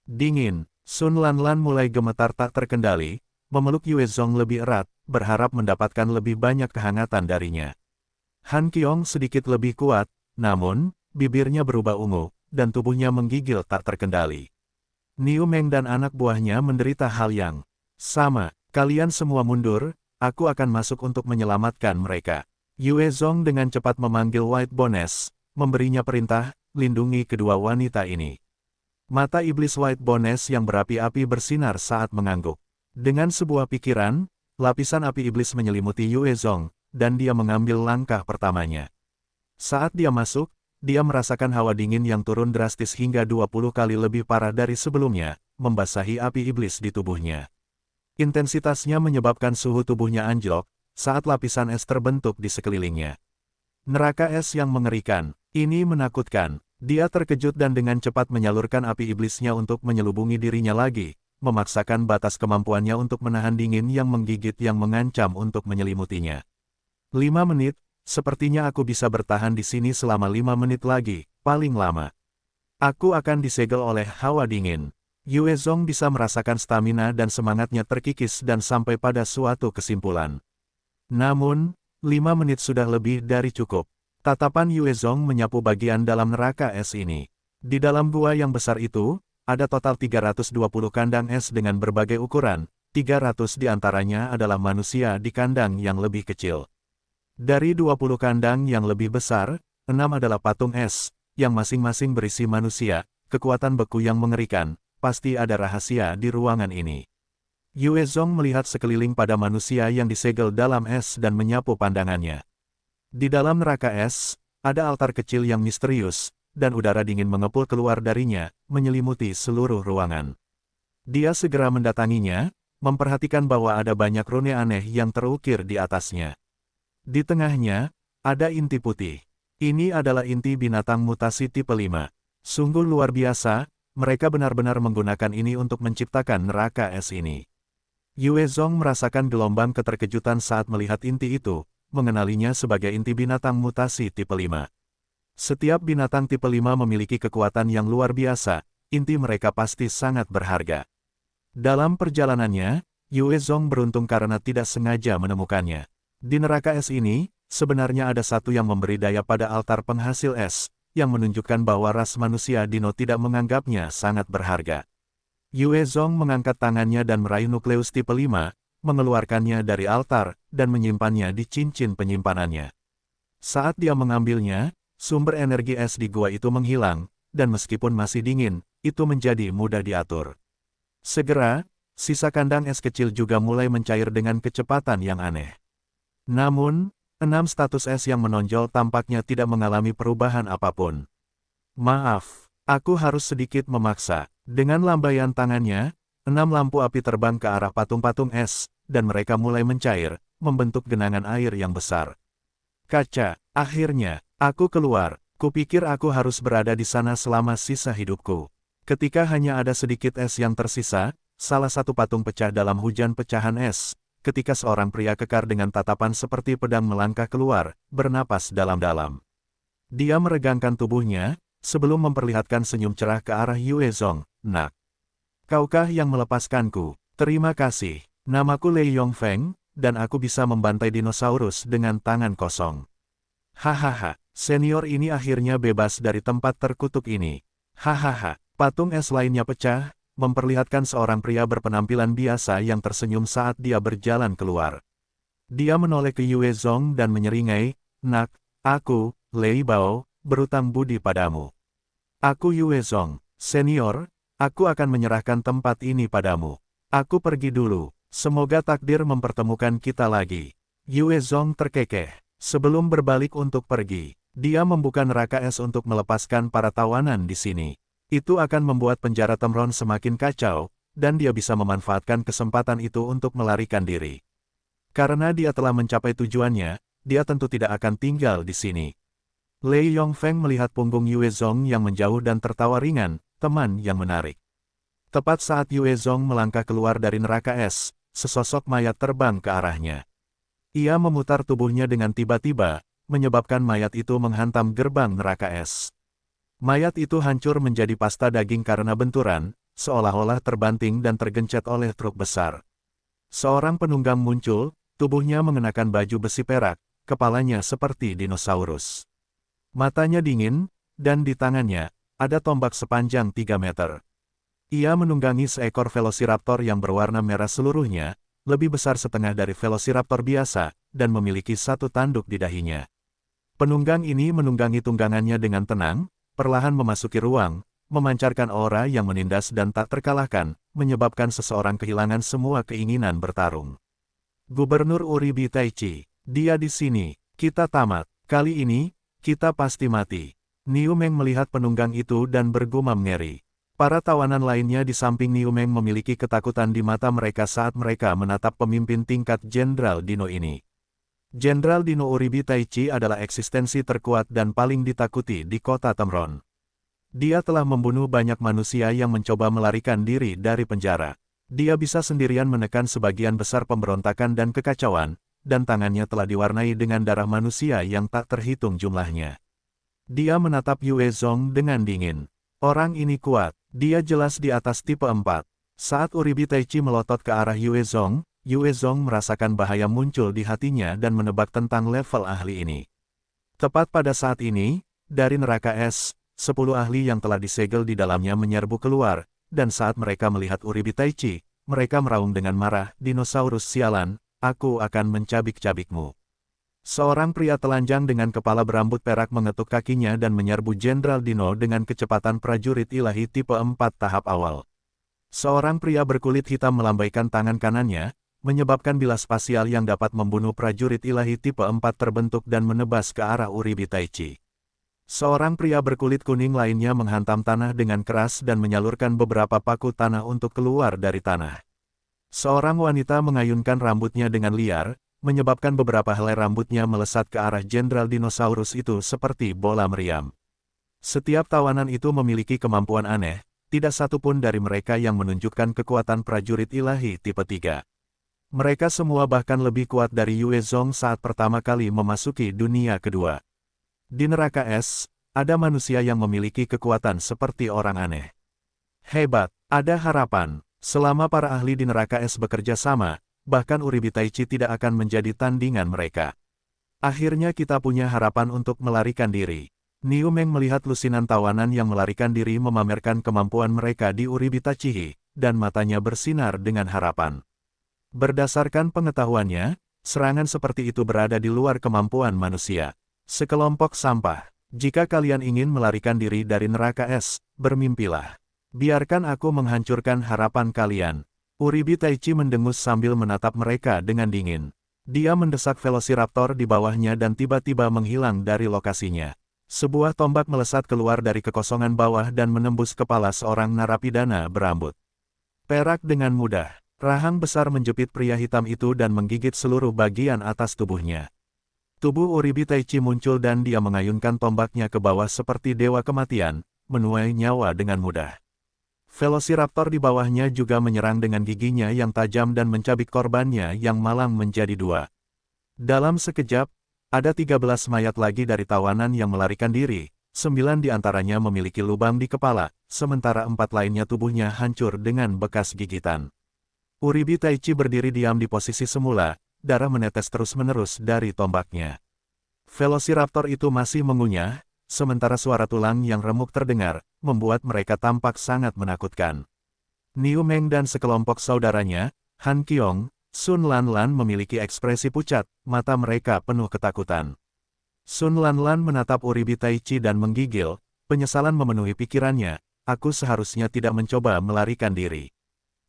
Dingin, Sun Lanlan mulai gemetar tak terkendali, memeluk Yue Zong lebih erat, berharap mendapatkan lebih banyak kehangatan darinya. Han Qiong sedikit lebih kuat, namun, bibirnya berubah ungu, dan tubuhnya menggigil tak terkendali. Niu Meng dan anak buahnya menderita hal yang sama. Kalian semua mundur, aku akan masuk untuk menyelamatkan mereka. Yue Zong dengan cepat memanggil White Bones, memberinya perintah, lindungi kedua wanita ini. Mata iblis White Bones yang berapi-api bersinar saat mengangguk. Dengan sebuah pikiran, lapisan api iblis menyelimuti Yue Zong, dan dia mengambil langkah pertamanya. Saat dia masuk, dia merasakan hawa dingin yang turun drastis hingga 20 kali lebih parah dari sebelumnya, membasahi api iblis di tubuhnya. Intensitasnya menyebabkan suhu tubuhnya anjlok, saat lapisan es terbentuk di sekelilingnya. Neraka es yang mengerikan, ini menakutkan. Dia terkejut dan dengan cepat menyalurkan api iblisnya untuk menyelubungi dirinya lagi, memaksakan batas kemampuannya untuk menahan dingin yang menggigit yang mengancam untuk menyelimutinya. 5 menit, sepertinya aku bisa bertahan di sini selama 5 menit lagi, paling lama. Aku akan disegel oleh hawa dingin. Yue Zong bisa merasakan stamina dan semangatnya terkikis dan sampai pada suatu kesimpulan. Namun, 5 menit sudah lebih dari cukup. Tatapan Yue Zong menyapu bagian dalam neraka es ini. Di dalam gua yang besar itu, ada total 320 kandang es dengan berbagai ukuran, 300 diantaranya adalah manusia di kandang yang lebih kecil. Dari 20 kandang yang lebih besar, 6 adalah patung es, yang masing-masing berisi manusia, kekuatan beku yang mengerikan, pasti ada rahasia di ruangan ini. Yue Zong melihat sekeliling pada manusia yang disegel dalam es dan menyapu pandangannya. Di dalam neraka es, ada altar kecil yang misterius, dan udara dingin mengepul keluar darinya, menyelimuti seluruh ruangan. Dia segera mendatanginya, memperhatikan bahwa ada banyak rune aneh yang terukir di atasnya. Di tengahnya, ada inti putih. Ini adalah inti binatang mutasi tipe 5. Sungguh luar biasa, mereka benar-benar menggunakan ini untuk menciptakan neraka es ini. Yue Zong merasakan gelombang keterkejutan saat melihat inti itu, mengenalinya sebagai inti binatang mutasi tipe 5. Setiap binatang tipe 5 memiliki kekuatan yang luar biasa, inti mereka pasti sangat berharga. Dalam perjalanannya, Yue Zong beruntung karena tidak sengaja menemukannya. Di neraka es ini, sebenarnya ada satu yang memberi daya pada altar penghasil es, yang menunjukkan bahwa ras manusia dino tidak menganggapnya sangat berharga. Yue Zong mengangkat tangannya dan meraih nukleus tipe 5, mengeluarkannya dari altar, dan menyimpannya di cincin penyimpanannya. Saat dia mengambilnya, sumber energi es di gua itu menghilang, dan meskipun masih dingin, itu menjadi mudah diatur. Segera, sisa kandang es kecil juga mulai mencair dengan kecepatan yang aneh. Namun, 6 status es yang menonjol tampaknya tidak mengalami perubahan apapun. Maaf, aku harus sedikit memaksa. Dengan lambaian tangannya, 6 lampu api terbang ke arah patung-patung es, dan mereka mulai mencair, membentuk genangan air yang besar. Kaca, akhirnya, aku keluar. Kupikir aku harus berada di sana selama sisa hidupku. Ketika hanya ada sedikit es yang tersisa, salah satu patung pecah dalam hujan pecahan es. Ketika seorang pria kekar dengan tatapan seperti pedang melangkah keluar, bernapas dalam-dalam. Dia meregangkan tubuhnya, sebelum memperlihatkan senyum cerah ke arah Yue Zong. Nak, kaukah yang melepaskanku? Terima kasih. Namaku Lei Yongfeng, dan aku bisa membantai dinosaurus dengan tangan kosong. Hahaha, senior ini akhirnya bebas dari tempat terkutuk ini. Hahaha, patung es lainnya pecah, memperlihatkan seorang pria berpenampilan biasa yang tersenyum saat dia berjalan keluar. Dia menoleh ke Yue Zong dan menyeringai, "Nak, aku, Lei Bao, berutang budi padamu. Aku Yue Zong, senior, aku akan menyerahkan tempat ini padamu. Aku pergi dulu, semoga takdir mempertemukan kita lagi." Yue Zong terkekeh. Sebelum berbalik untuk pergi, dia membuka neraka es untuk melepaskan para tawanan di sini. Itu akan membuat penjara Temron semakin kacau, dan dia bisa memanfaatkan kesempatan itu untuk melarikan diri. Karena dia telah mencapai tujuannya, dia tentu tidak akan tinggal di sini. Lei Yongfeng melihat punggung Yue Zong yang menjauh dan tertawa ringan, teman yang menarik. Tepat saat Yue Zong melangkah keluar dari neraka es, sesosok mayat terbang ke arahnya. Ia memutar tubuhnya dengan tiba-tiba, menyebabkan mayat itu menghantam gerbang neraka es. Mayat itu hancur menjadi pasta daging karena benturan, seolah-olah terbanting dan tergencet oleh truk besar. Seorang penunggang muncul, tubuhnya mengenakan baju besi perak, kepalanya seperti dinosaurus. Matanya dingin, dan di tangannya, ada tombak sepanjang 3 meter. Ia menunggangi seekor velociraptor yang berwarna merah seluruhnya, lebih besar setengah dari velociraptor biasa, dan memiliki satu tanduk di dahinya. Penunggang ini menunggangi tunggangannya dengan tenang, perlahan memasuki ruang, memancarkan aura yang menindas dan tak terkalahkan, menyebabkan seseorang kehilangan semua keinginan bertarung. Gubernur Uribi Taichi, dia di sini, kita tamat, kali ini, kita pasti mati. Niu Meng melihat penunggang itu dan bergumam ngeri. Para tawanan lainnya di samping Niu Meng memiliki ketakutan di mata mereka saat mereka menatap pemimpin tingkat Jenderal Dino ini. Jenderal Dino Uribi Taichi adalah eksistensi terkuat dan paling ditakuti di kota Temron. Dia telah membunuh banyak manusia yang mencoba melarikan diri dari penjara. Dia bisa sendirian menekan sebagian besar pemberontakan dan kekacauan, dan tangannya telah diwarnai dengan darah manusia yang tak terhitung jumlahnya. Dia menatap Yue Zong dengan dingin. Orang ini kuat, dia jelas di atas tipe 4. Saat Uribi Taichi melotot ke arah Yue Zong merasakan bahaya muncul di hatinya dan menebak tentang level ahli ini. Tepat pada saat ini, dari neraka es, 10 ahli yang telah disegel di dalamnya menyerbu keluar, dan saat mereka melihat Uribi Taichi, mereka meraung dengan marah, "Dinosaurus sialan, aku akan mencabik-cabikmu." Seorang pria telanjang dengan kepala berambut perak mengetuk kakinya dan menyerbu Jenderal Dino dengan kecepatan prajurit ilahi tipe 4 tahap awal. Seorang pria berkulit hitam melambaikan tangan kanannya, menyebabkan bilas spasial yang dapat membunuh prajurit ilahi tipe 4 terbentuk dan menebas ke arah Uribi Taichi. Seorang pria berkulit kuning lainnya menghantam tanah dengan keras dan menyalurkan beberapa paku tanah untuk keluar dari tanah. Seorang wanita mengayunkan rambutnya dengan liar, menyebabkan beberapa helai rambutnya melesat ke arah Jenderal Dinosaurus itu seperti bola meriam. Setiap tawanan itu memiliki kemampuan aneh, tidak satu pun dari mereka yang menunjukkan kekuatan prajurit ilahi tipe 3. Mereka semua bahkan lebih kuat dari Yue Zong saat pertama kali memasuki dunia kedua. Di neraka es, ada manusia yang memiliki kekuatan seperti orang aneh. Hebat, ada harapan. Selama para ahli di neraka es bekerja sama, bahkan Uribitaichi tidak akan menjadi tandingan mereka. Akhirnya kita punya harapan untuk melarikan diri. Niu Meng melihat lusinan tawanan yang melarikan diri memamerkan kemampuan mereka di Uribitaichi, dan matanya bersinar dengan harapan. Berdasarkan pengetahuannya, serangan seperti itu berada di luar kemampuan manusia. Sekelompok sampah. Jika kalian ingin melarikan diri dari neraka es, bermimpilah. Biarkan aku menghancurkan harapan kalian. Uribitaichi mendengus sambil menatap mereka dengan dingin. Dia mendesak Velociraptor di bawahnya dan tiba-tiba menghilang dari lokasinya. Sebuah tombak melesat keluar dari kekosongan bawah dan menembus kepala seorang narapidana berambut perak dengan mudah. Rahang besar menjepit pria hitam itu dan menggigit seluruh bagian atas tubuhnya. Tubuh Uribitaichi muncul dan dia mengayunkan tombaknya ke bawah seperti dewa kematian, menuai nyawa dengan mudah. Velociraptor di bawahnya juga menyerang dengan giginya yang tajam dan mencabik korbannya yang malang menjadi dua. Dalam sekejap, ada 13 mayat lagi dari tawanan yang melarikan diri, 9 di antaranya memiliki lubang di kepala, sementara 4 lainnya tubuhnya hancur dengan bekas gigitan. Uribitaichi berdiri diam di posisi semula, darah menetes terus-menerus dari tombaknya. Velociraptor itu masih mengunyah, sementara suara tulang yang remuk terdengar, membuat mereka tampak sangat menakutkan. Niu Meng dan sekelompok saudaranya, Han Qiong, Sun Lanlan memiliki ekspresi pucat, mata mereka penuh ketakutan. Sun Lanlan menatap Uribitaichi dan menggigil, penyesalan memenuhi pikirannya, aku seharusnya tidak mencoba melarikan diri.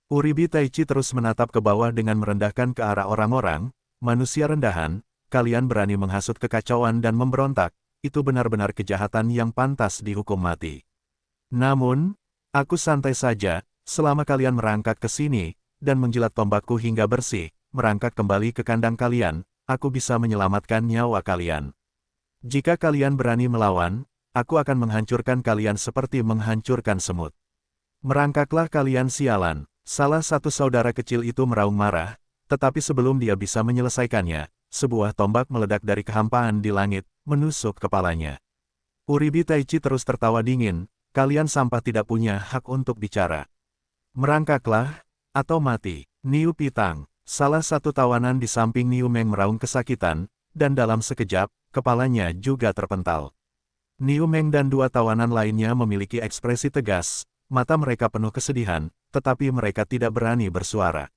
Uribitaichi terus menatap ke bawah dengan merendahkan ke arah orang-orang, manusia rendahan, kalian berani menghasut kekacauan dan memberontak, itu benar-benar kejahatan yang pantas dihukum mati. Namun, aku santai saja, selama kalian merangkak ke sini, dan menjilat tombakku hingga bersih, merangkak kembali ke kandang kalian, aku bisa menyelamatkan nyawa kalian. Jika kalian berani melawan, aku akan menghancurkan kalian seperti menghancurkan semut. Merangkaklah kalian sialan. Salah satu saudara kecil itu meraung marah, tetapi sebelum dia bisa menyelesaikannya, sebuah tombak meledak dari kehampaan di langit, menusuk kepalanya. Uribitaichi terus tertawa dingin, kalian sampah tidak punya hak untuk bicara. Merangkaklah, atau mati. Niu Pitang, salah satu tawanan di samping Niu Meng meraung kesakitan, dan dalam sekejap, kepalanya juga terpental. Niu Meng dan dua tawanan lainnya memiliki ekspresi tegas, mata mereka penuh kesedihan, tetapi mereka tidak berani bersuara.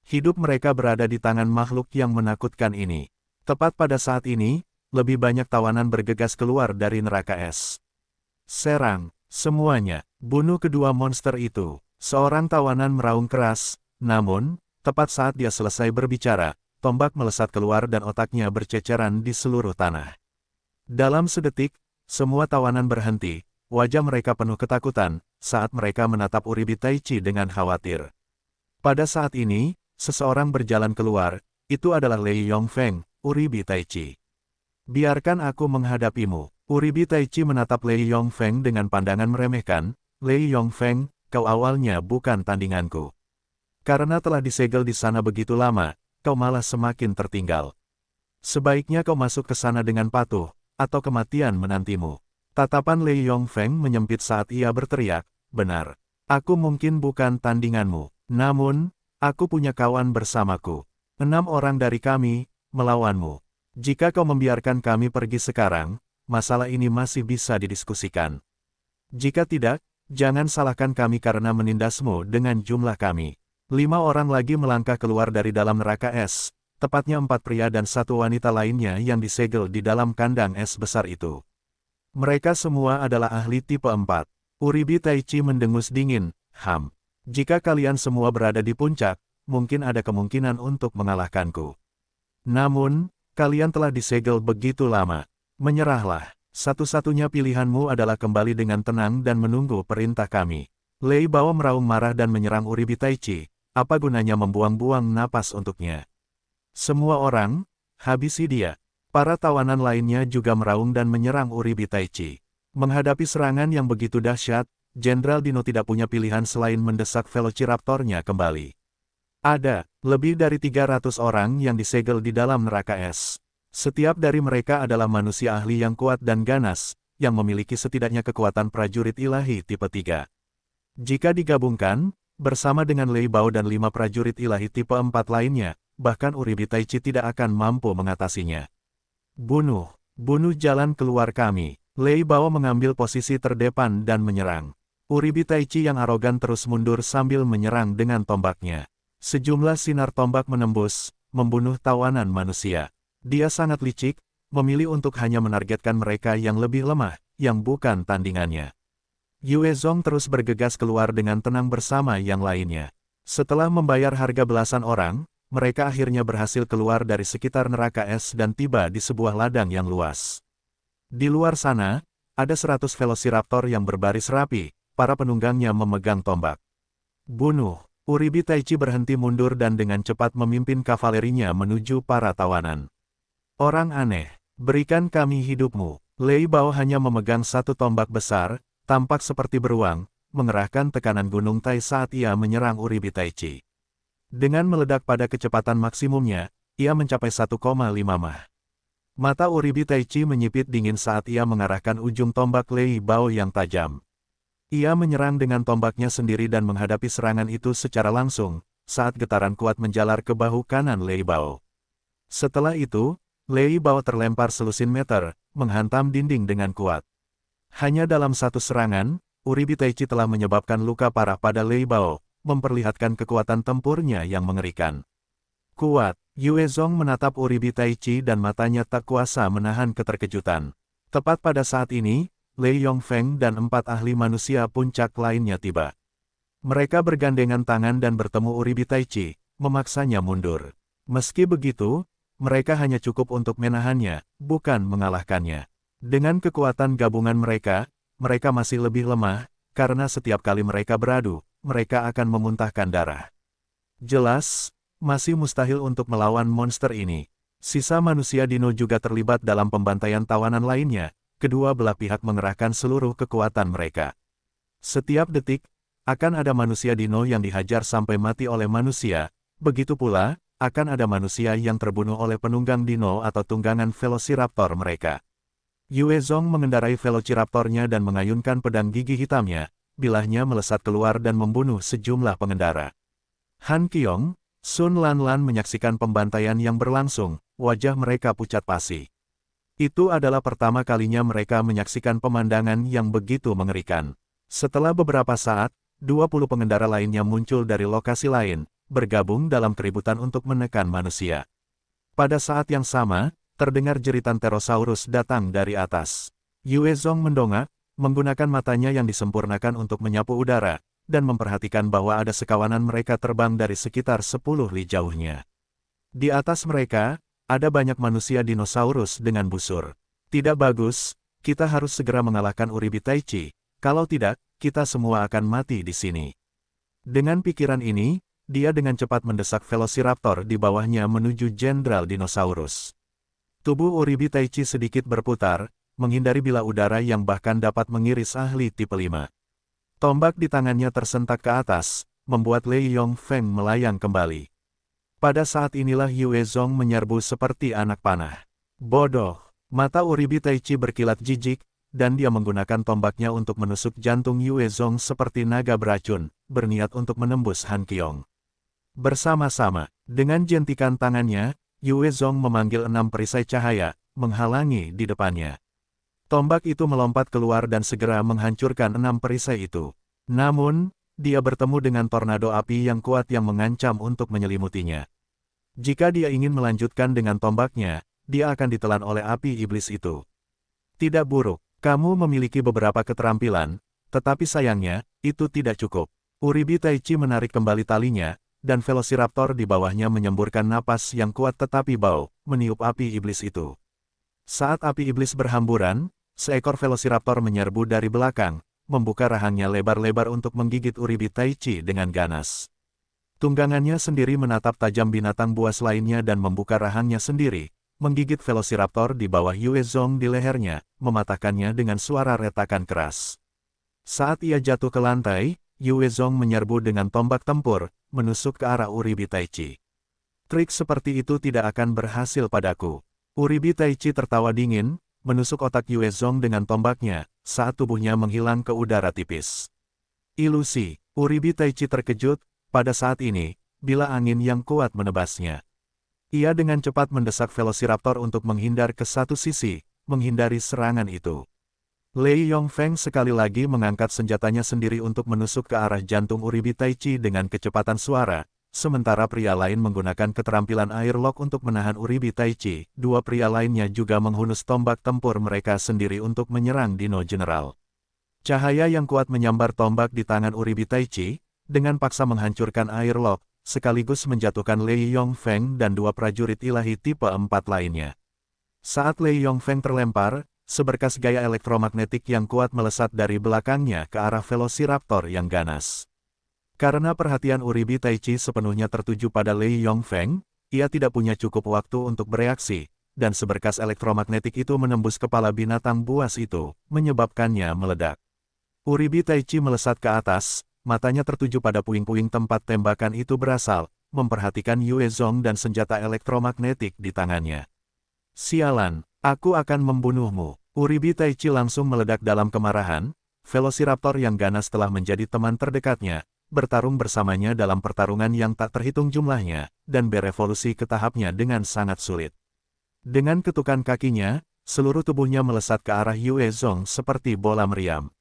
Hidup mereka berada di tangan makhluk yang menakutkan ini. Tepat pada saat ini, lebih banyak tawanan bergegas keluar dari neraka es. Serang, semuanya, bunuh kedua monster itu. Seorang tawanan meraung keras, namun, tepat saat dia selesai berbicara, tombak melesat keluar dan otaknya berceceran di seluruh tanah. Dalam sedetik, semua tawanan berhenti, wajah mereka penuh ketakutan, saat mereka menatap Uribitaichi dengan khawatir. Pada saat ini, seseorang berjalan keluar, itu adalah Lei Yongfeng, Uribitaichi. Biarkan aku menghadapimu. Uribitaichi menatap Lei Yongfeng dengan pandangan meremehkan, Lei Yongfeng, kau awalnya bukan tandinganku. Karena telah disegel di sana begitu lama, kau malah semakin tertinggal. Sebaiknya kau masuk ke sana dengan patuh, atau kematian menantimu. Tatapan Lei Yongfeng menyempit saat ia berteriak, benar. Aku mungkin bukan tandinganmu, namun, aku punya kawan bersamaku. 6 orang dari kami, melawanmu. Jika kau membiarkan kami pergi sekarang, masalah ini masih bisa didiskusikan. Jika tidak, jangan salahkan kami karena menindasmu dengan jumlah kami. 5 orang lagi melangkah keluar dari dalam neraka es, tepatnya 4 pria dan 1 wanita lainnya yang disegel di dalam kandang es besar itu. Mereka semua adalah ahli tipe 4. Uribitaichi mendengus dingin, jika kalian semua berada di puncak, mungkin ada kemungkinan untuk mengalahkanku. Namun, kalian telah disegel begitu lama. Menyerahlah. Satu-satunya pilihanmu adalah kembali dengan tenang dan menunggu perintah kami. Lei Bao meraung marah dan menyerang Uribitaichi. Apa gunanya membuang-buang napas untuknya? Semua orang, habisi dia. Para tawanan lainnya juga meraung dan menyerang Uribi Taichi. Menghadapi serangan yang begitu dahsyat, Jenderal Dino tidak punya pilihan selain mendesak Velociraptornya kembali. Ada lebih dari 300 orang yang disegel di dalam neraka es. Setiap dari mereka adalah manusia ahli yang kuat dan ganas, yang memiliki setidaknya kekuatan prajurit ilahi tipe 3. Jika digabungkan, bersama dengan Lei Bao dan 5 prajurit ilahi tipe 4 lainnya, bahkan Uribi Taichi tidak akan mampu mengatasinya. Bunuh jalan keluar kami. Lei Bao mengambil posisi terdepan dan menyerang. Uribi Taichi yang arogan terus mundur sambil menyerang dengan tombaknya. Sejumlah sinar tombak menembus, membunuh tawanan manusia. Dia sangat licik, memilih untuk hanya menargetkan mereka yang lebih lemah, yang bukan tandingannya. Yue Zong terus bergegas keluar dengan tenang bersama yang lainnya. Setelah membayar harga belasan orang, mereka akhirnya berhasil keluar dari sekitar neraka es dan tiba di sebuah ladang yang luas. Di luar sana, ada 100 Velociraptor yang berbaris rapi, para penunggangnya memegang tombak. Bunuh! Uribi Taichi berhenti mundur dan dengan cepat memimpin kavalerinya menuju para tawanan. Orang aneh, berikan kami hidupmu. Lei Bao hanya memegang satu tombak besar, tampak seperti beruang, mengerahkan tekanan gunung Tai saat ia menyerang Uribi Taichi. Dengan meledak pada kecepatan maksimumnya, ia mencapai 1,5 mah. Mata Uribi Taichi menyipit dingin saat ia mengarahkan ujung tombak Lei Bao yang tajam. Ia menyerang dengan tombaknya sendiri dan menghadapi serangan itu secara langsung, saat getaran kuat menjalar ke bahu kanan Lei Bao. Setelah itu, Lei Bao terlempar selusin meter, menghantam dinding dengan kuat. Hanya dalam satu serangan, Uribi Taichi telah menyebabkan luka parah pada Lei Bao, memperlihatkan kekuatan tempurnya yang mengerikan. Kuat, Yue Zong menatap Uribi Taichi dan matanya tak kuasa menahan keterkejutan. Tepat pada saat ini, Lei Yongfeng dan 4 ahli manusia puncak lainnya tiba. Mereka bergandengan tangan dan bertemu Uribi Taichi, memaksanya mundur. Meski begitu, mereka hanya cukup untuk menahannya, bukan mengalahkannya. Dengan kekuatan gabungan mereka masih lebih lemah, karena setiap kali mereka beradu, mereka akan memuntahkan darah. Jelas, masih mustahil untuk melawan monster ini. Sisa manusia dino juga terlibat dalam pembantaian tawanan lainnya. Kedua belah pihak mengerahkan seluruh kekuatan mereka. Setiap detik, akan ada manusia dino yang dihajar sampai mati oleh manusia, begitu pula, akan ada manusia yang terbunuh oleh penunggang dino atau tunggangan Velociraptor mereka. Yue Zong mengendarai Velociraptornya dan mengayunkan pedang gigi hitamnya, bilahnya melesat keluar dan membunuh sejumlah pengendara. Han Qiong, Sun Lanlan menyaksikan pembantaian yang berlangsung, wajah mereka pucat pasi. Itu adalah pertama kalinya mereka menyaksikan pemandangan yang begitu mengerikan. Setelah beberapa saat, 20 pengendara lainnya muncul dari lokasi lain, bergabung dalam keributan untuk menekan manusia. Pada saat yang sama, terdengar jeritan Pterosaurus datang dari atas. Yue Zong mendongak, menggunakan matanya yang disempurnakan untuk menyapu udara, dan memperhatikan bahwa ada sekawanan mereka terbang dari sekitar 10 li jauhnya. Di atas mereka, ada banyak manusia dinosaurus dengan busur. Tidak bagus, kita harus segera mengalahkan Uribi Taichi, kalau tidak, kita semua akan mati di sini. Dengan pikiran ini, dia dengan cepat mendesak Velociraptor di bawahnya menuju Jenderal Dinosaurus. Tubuh Uribi Taichi sedikit berputar, menghindari bilah udara yang bahkan dapat mengiris ahli tipe 5. Tombak di tangannya tersentak ke atas, membuat Lei Yongfeng melayang kembali. Pada saat inilah Yue Zong menyerbu seperti anak panah. Bodoh! Mata Uribi Taichi berkilat jijik, dan dia menggunakan tombaknya untuk menusuk jantung Yue Zong seperti naga beracun, berniat untuk menembus Han Qiong. Bersama-sama, dengan jentikan tangannya, Yue Zong memanggil 6 perisai cahaya, menghalangi di depannya. Tombak itu melompat keluar dan segera menghancurkan 6 perisai itu. Namun, dia bertemu dengan tornado api yang kuat yang mengancam untuk menyelimutinya. Jika dia ingin melanjutkan dengan tombaknya, dia akan ditelan oleh api iblis itu. Tidak buruk, kamu memiliki beberapa keterampilan, tetapi sayangnya, itu tidak cukup. Uribi Taichi menarik kembali talinya, dan Velociraptor di bawahnya menyemburkan napas yang kuat tetapi bau, meniup api iblis itu. Saat api iblis berhamburan, seekor Velociraptor menyerbu dari belakang, membuka rahangnya lebar-lebar untuk menggigit Uribi Taichi dengan ganas. Tunggangannya sendiri menatap tajam binatang buas lainnya dan membuka rahangnya sendiri, menggigit Velociraptor di bawah Yue Zong di lehernya, mematahkannya dengan suara retakan keras. Saat ia jatuh ke lantai, Yue Zong menyerbu dengan tombak tempur, menusuk ke arah Uribi Taichi. Trik seperti itu tidak akan berhasil padaku. Uribi Taichi tertawa dingin, menusuk otak Yue Zong dengan tombaknya, saat tubuhnya menghilang ke udara tipis. Ilusi, Uribi Taichi terkejut, pada saat ini, bila angin yang kuat menebasnya. Ia dengan cepat mendesak Velociraptor untuk menghindar ke satu sisi, menghindari serangan itu. Lei Yongfeng sekali lagi mengangkat senjatanya sendiri untuk menusuk ke arah jantung Uribi Taichi dengan kecepatan suara, sementara pria lain menggunakan keterampilan airlock untuk menahan Uribi Taichi. Dua pria lainnya juga menghunus tombak tempur mereka sendiri untuk menyerang Dino General. Cahaya yang kuat menyambar tombak di tangan Uribi Taichi, dengan paksa menghancurkan airlock, sekaligus menjatuhkan Lei Yongfeng dan dua prajurit ilahi tipe 4 lainnya. Saat Lei Yongfeng terlempar, seberkas gaya elektromagnetik yang kuat melesat dari belakangnya ke arah Velociraptor yang ganas. Karena perhatian Uribi Taichi sepenuhnya tertuju pada Lei Yongfeng, ia tidak punya cukup waktu untuk bereaksi, dan seberkas elektromagnetik itu menembus kepala binatang buas itu, menyebabkannya meledak. Uribi Taichi melesat ke atas, matanya tertuju pada puing-puing tempat tembakan itu berasal, memperhatikan Yue Zong dan senjata elektromagnetik di tangannya. Sialan, aku akan membunuhmu. Uribi Taichi langsung meledak dalam kemarahan. Velociraptor yang ganas telah menjadi teman terdekatnya, bertarung bersamanya dalam pertarungan yang tak terhitung jumlahnya, dan berevolusi ke tahapnya dengan sangat sulit. Dengan ketukan kakinya, seluruh tubuhnya melesat ke arah Yue Zong seperti bola meriam.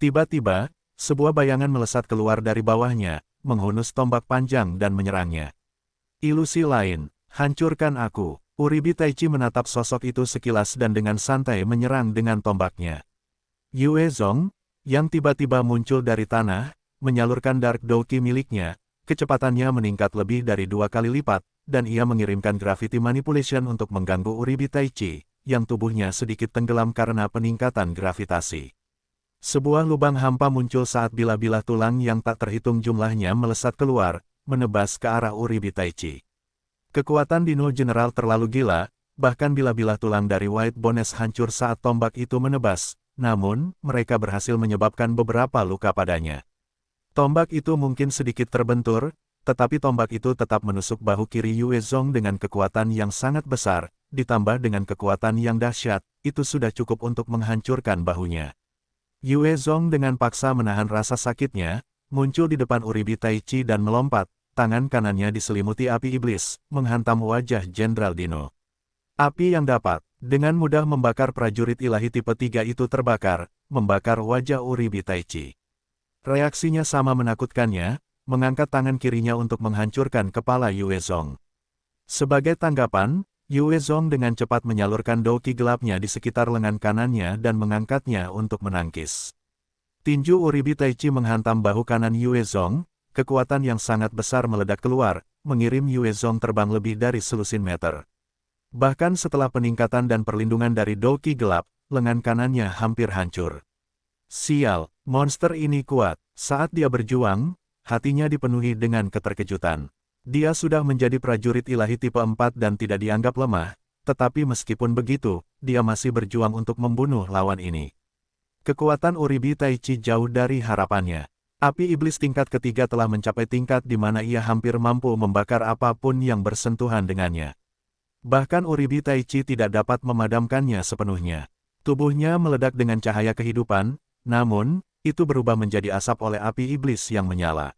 Tiba-tiba, sebuah bayangan melesat keluar dari bawahnya, menghunus tombak panjang dan menyerangnya. Ilusi lain, hancurkan aku. Uribi Taichi menatap sosok itu sekilas dan dengan santai menyerang dengan tombaknya. Yue Zong, yang tiba-tiba muncul dari tanah, menyalurkan Dark Douki miliknya, kecepatannya meningkat lebih dari 2 kali lipat, dan ia mengirimkan Gravity Manipulation untuk mengganggu Uribi Taichi, yang tubuhnya sedikit tenggelam karena peningkatan gravitasi. Sebuah lubang hampa muncul saat bilah-bilah tulang yang tak terhitung jumlahnya melesat keluar, menebas ke arah Uribi Taichi. Kekuatan Dino General terlalu gila, bahkan bilah-bilah tulang dari White Bones hancur saat tombak itu menebas, namun, mereka berhasil menyebabkan beberapa luka padanya. Tombak itu mungkin sedikit terbentur, tetapi tombak itu tetap menusuk bahu kiri Yue Zong dengan kekuatan yang sangat besar, ditambah dengan kekuatan yang dahsyat, itu sudah cukup untuk menghancurkan bahunya. Yue Zong dengan paksa menahan rasa sakitnya, muncul di depan Uribi Taichi dan melompat, tangan kanannya diselimuti api iblis, menghantam wajah Jenderal Dino. Api yang dapat, dengan mudah membakar prajurit ilahi tipe 3 itu terbakar, membakar wajah Uribi Taichi. Reaksinya sama menakutkannya, mengangkat tangan kirinya untuk menghancurkan kepala Yue Zong. Sebagai tanggapan, Yue Zong dengan cepat menyalurkan douki gelapnya di sekitar lengan kanannya dan mengangkatnya untuk menangkis. Tinju Uribi Taichi menghantam bahu kanan Yue Zong, kekuatan yang sangat besar meledak keluar, mengirim Yue Zong terbang lebih dari selusin meter. Bahkan setelah peningkatan dan perlindungan dari douki gelap, lengan kanannya hampir hancur. Sial, monster ini kuat. Saat dia berjuang, hatinya dipenuhi dengan keterkejutan. Dia sudah menjadi prajurit ilahi tipe 4 dan tidak dianggap lemah, tetapi meskipun begitu, dia masih berjuang untuk membunuh lawan ini. Kekuatan Uribi Taichi jauh dari harapannya. Api iblis tingkat ketiga telah mencapai tingkat di mana ia hampir mampu membakar apapun yang bersentuhan dengannya. Bahkan Uribi Taichi tidak dapat memadamkannya sepenuhnya. Tubuhnya meledak dengan cahaya kehidupan, namun, itu berubah menjadi asap oleh api iblis yang menyala.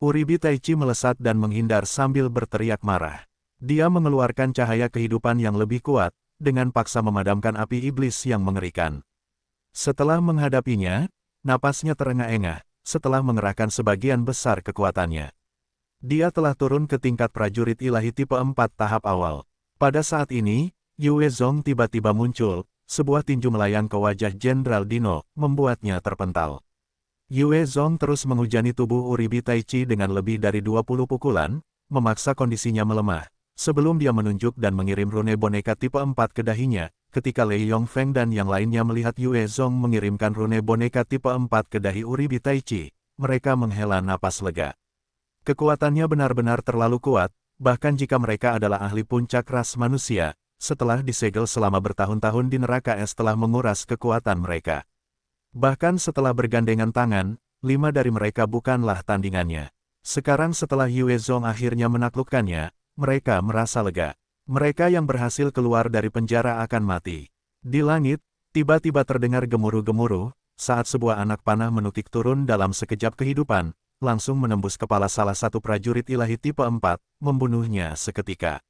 Uribi Taichi melesat dan menghindar sambil berteriak marah. Dia mengeluarkan cahaya kehidupan yang lebih kuat, dengan paksa memadamkan api iblis yang mengerikan. Setelah menghadapinya, napasnya terengah-engah, setelah mengerahkan sebagian besar kekuatannya. Dia telah turun ke tingkat prajurit ilahi tipe 4 tahap awal. Pada saat ini, Yue Zong tiba-tiba muncul, sebuah tinju melayang ke wajah Jenderal Dino, membuatnya terpental. Yue Zong terus menghujani tubuh Uribi Taichi dengan lebih dari 20 pukulan, memaksa kondisinya melemah, sebelum dia menunjuk dan mengirim rune boneka tipe 4 ke dahinya. Ketika Lei Yongfeng dan yang lainnya melihat Yue Zong mengirimkan rune boneka tipe 4 ke dahi Uribi Taichi, mereka menghela napas lega. Kekuatannya benar-benar terlalu kuat, bahkan jika mereka adalah ahli puncak ras manusia, setelah disegel selama bertahun-tahun di neraka es telah menguras kekuatan mereka. Bahkan setelah bergandengan tangan, 5 dari mereka bukanlah tandingannya. Sekarang setelah Yue Zhong akhirnya menaklukkannya, mereka merasa lega. Mereka yang berhasil keluar dari penjara akan mati. Di langit, tiba-tiba terdengar gemuruh-gemuruh, saat sebuah anak panah menukik turun dalam sekejap kehidupan, langsung menembus kepala salah satu prajurit ilahi tipe 4, membunuhnya seketika.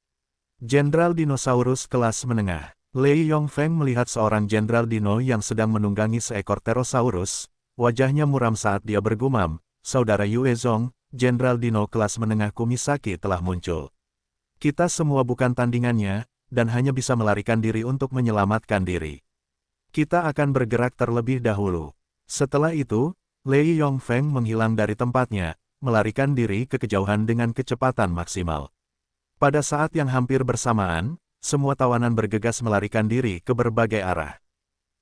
Jenderal Dinosaurus kelas menengah. Lei Yongfeng melihat seorang Jenderal Dino yang sedang menunggangi seekor Pterosaurus. Wajahnya muram saat dia bergumam, "Saudara Yue Zhong, Jenderal Dino kelas menengah Kumisaki telah muncul. Kita semua bukan tandingannya, dan hanya bisa melarikan diri untuk menyelamatkan diri. Kita akan bergerak terlebih dahulu." Setelah itu, Lei Yongfeng menghilang dari tempatnya, melarikan diri ke kejauhan dengan kecepatan maksimal. Pada saat yang hampir bersamaan, semua tawanan bergegas melarikan diri ke berbagai arah.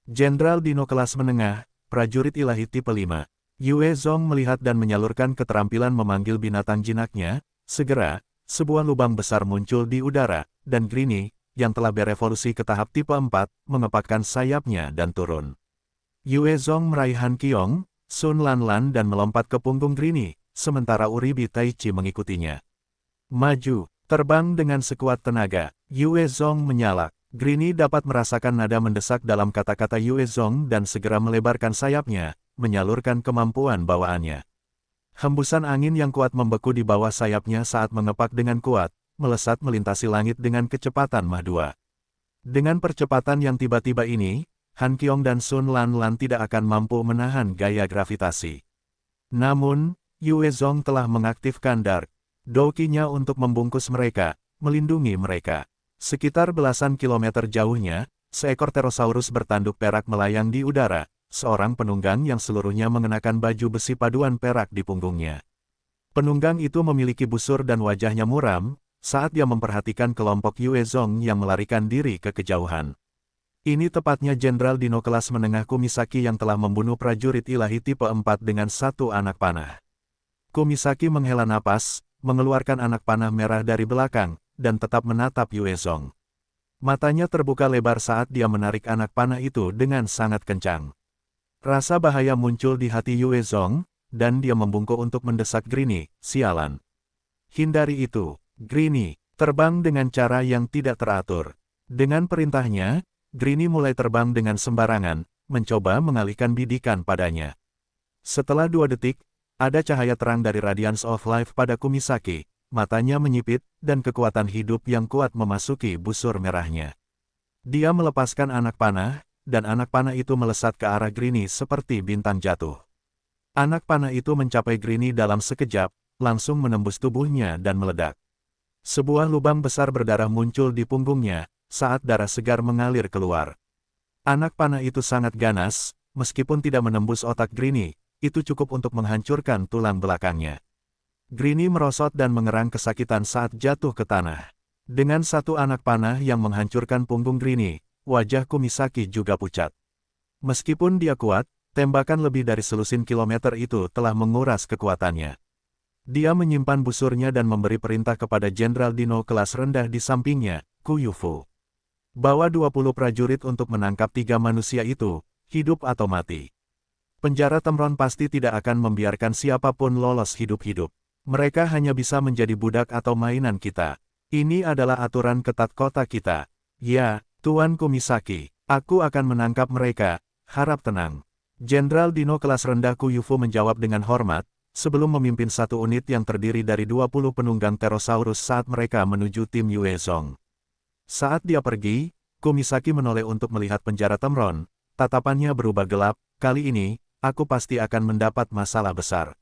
Jenderal Dino kelas menengah, prajurit ilahi tipe 5. Yue Zhong melihat dan menyalurkan keterampilan memanggil binatang jinaknya. Segera, sebuah lubang besar muncul di udara, dan Greenie, yang telah berevolusi ke tahap tipe 4, mengepakkan sayapnya dan turun. Yue Zhong meraih Han Qiong, Sun Lanlan dan melompat ke punggung Greenie, sementara Uribi Taichi mengikutinya. Maju, terbang dengan sekuat tenaga, Yue Zhong menyalak. Greenie dapat merasakan nada mendesak dalam kata-kata Yue Zhong dan segera melebarkan sayapnya, menyalurkan kemampuan bawaannya. Hembusan angin yang kuat membeku di bawah sayapnya saat mengepak dengan kuat, melesat melintasi langit dengan kecepatan Mach 2. Dengan percepatan yang tiba-tiba ini, Han Qiong dan Sun Lanlan tidak akan mampu menahan gaya gravitasi. Namun, Yue Zhong telah mengaktifkan Dark Douki-nya untuk membungkus mereka, melindungi mereka. Sekitar belasan kilometer jauhnya, seekor Pterosaurus bertanduk perak melayang di udara, seorang penunggang yang seluruhnya mengenakan baju besi paduan perak di punggungnya. Penunggang itu memiliki busur dan wajahnya muram, saat dia memperhatikan kelompok Yue Zhong yang melarikan diri ke kejauhan. Ini tepatnya Jenderal Dino kelas menengah Kumisaki yang telah membunuh prajurit ilahi tipe 4 dengan satu anak panah. Kumisaki menghela napas, mengeluarkan anak panah merah dari belakang, dan tetap menatap Yue Zhong. Matanya terbuka lebar saat dia menarik anak panah itu dengan sangat kencang. Rasa bahaya muncul di hati Yue Zhong, dan dia membungkuk untuk mendesak Greenie, "Sialan. Hindari itu, Greenie." Terbang dengan cara yang tidak teratur. Dengan perintahnya, Greenie mulai terbang dengan sembarangan, mencoba mengalihkan bidikan padanya. Setelah 2 detik, ada cahaya terang dari Radiance of Life pada Kumisaki, matanya menyipit, dan kekuatan hidup yang kuat memasuki busur merahnya. Dia melepaskan anak panah, dan anak panah itu melesat ke arah Greenie seperti bintang jatuh. Anak panah itu mencapai Greenie dalam sekejap, langsung menembus tubuhnya dan meledak. Sebuah lubang besar berdarah muncul di punggungnya, saat darah segar mengalir keluar. Anak panah itu sangat ganas, meskipun tidak menembus otak Greenie, itu cukup untuk menghancurkan tulang belakangnya. Greenie merosot dan mengerang kesakitan saat jatuh ke tanah. Dengan satu anak panah yang menghancurkan punggung Greenie, wajah Kumisaki juga pucat. Meskipun dia kuat, tembakan lebih dari selusin kilometer itu telah menguras kekuatannya. Dia menyimpan busurnya dan memberi perintah kepada Jenderal Dino kelas rendah di sampingnya, Ku Yufu. Bawa 20 prajurit untuk menangkap 3 manusia itu, hidup atau mati. Penjara Temron pasti tidak akan membiarkan siapapun lolos hidup-hidup. Mereka hanya bisa menjadi budak atau mainan kita. Ini adalah aturan ketat kota kita. Ya, Tuan Kumisaki, aku akan menangkap mereka, harap tenang. Jenderal Dino kelas rendah Ku Yufu menjawab dengan hormat, sebelum memimpin satu unit yang terdiri dari 20 penunggang Pterosaurus saat mereka menuju tim Yue Zhong. Saat dia pergi, Kumisaki menoleh untuk melihat penjara Temron, tatapannya berubah gelap, kali ini, aku pasti akan mendapat masalah besar.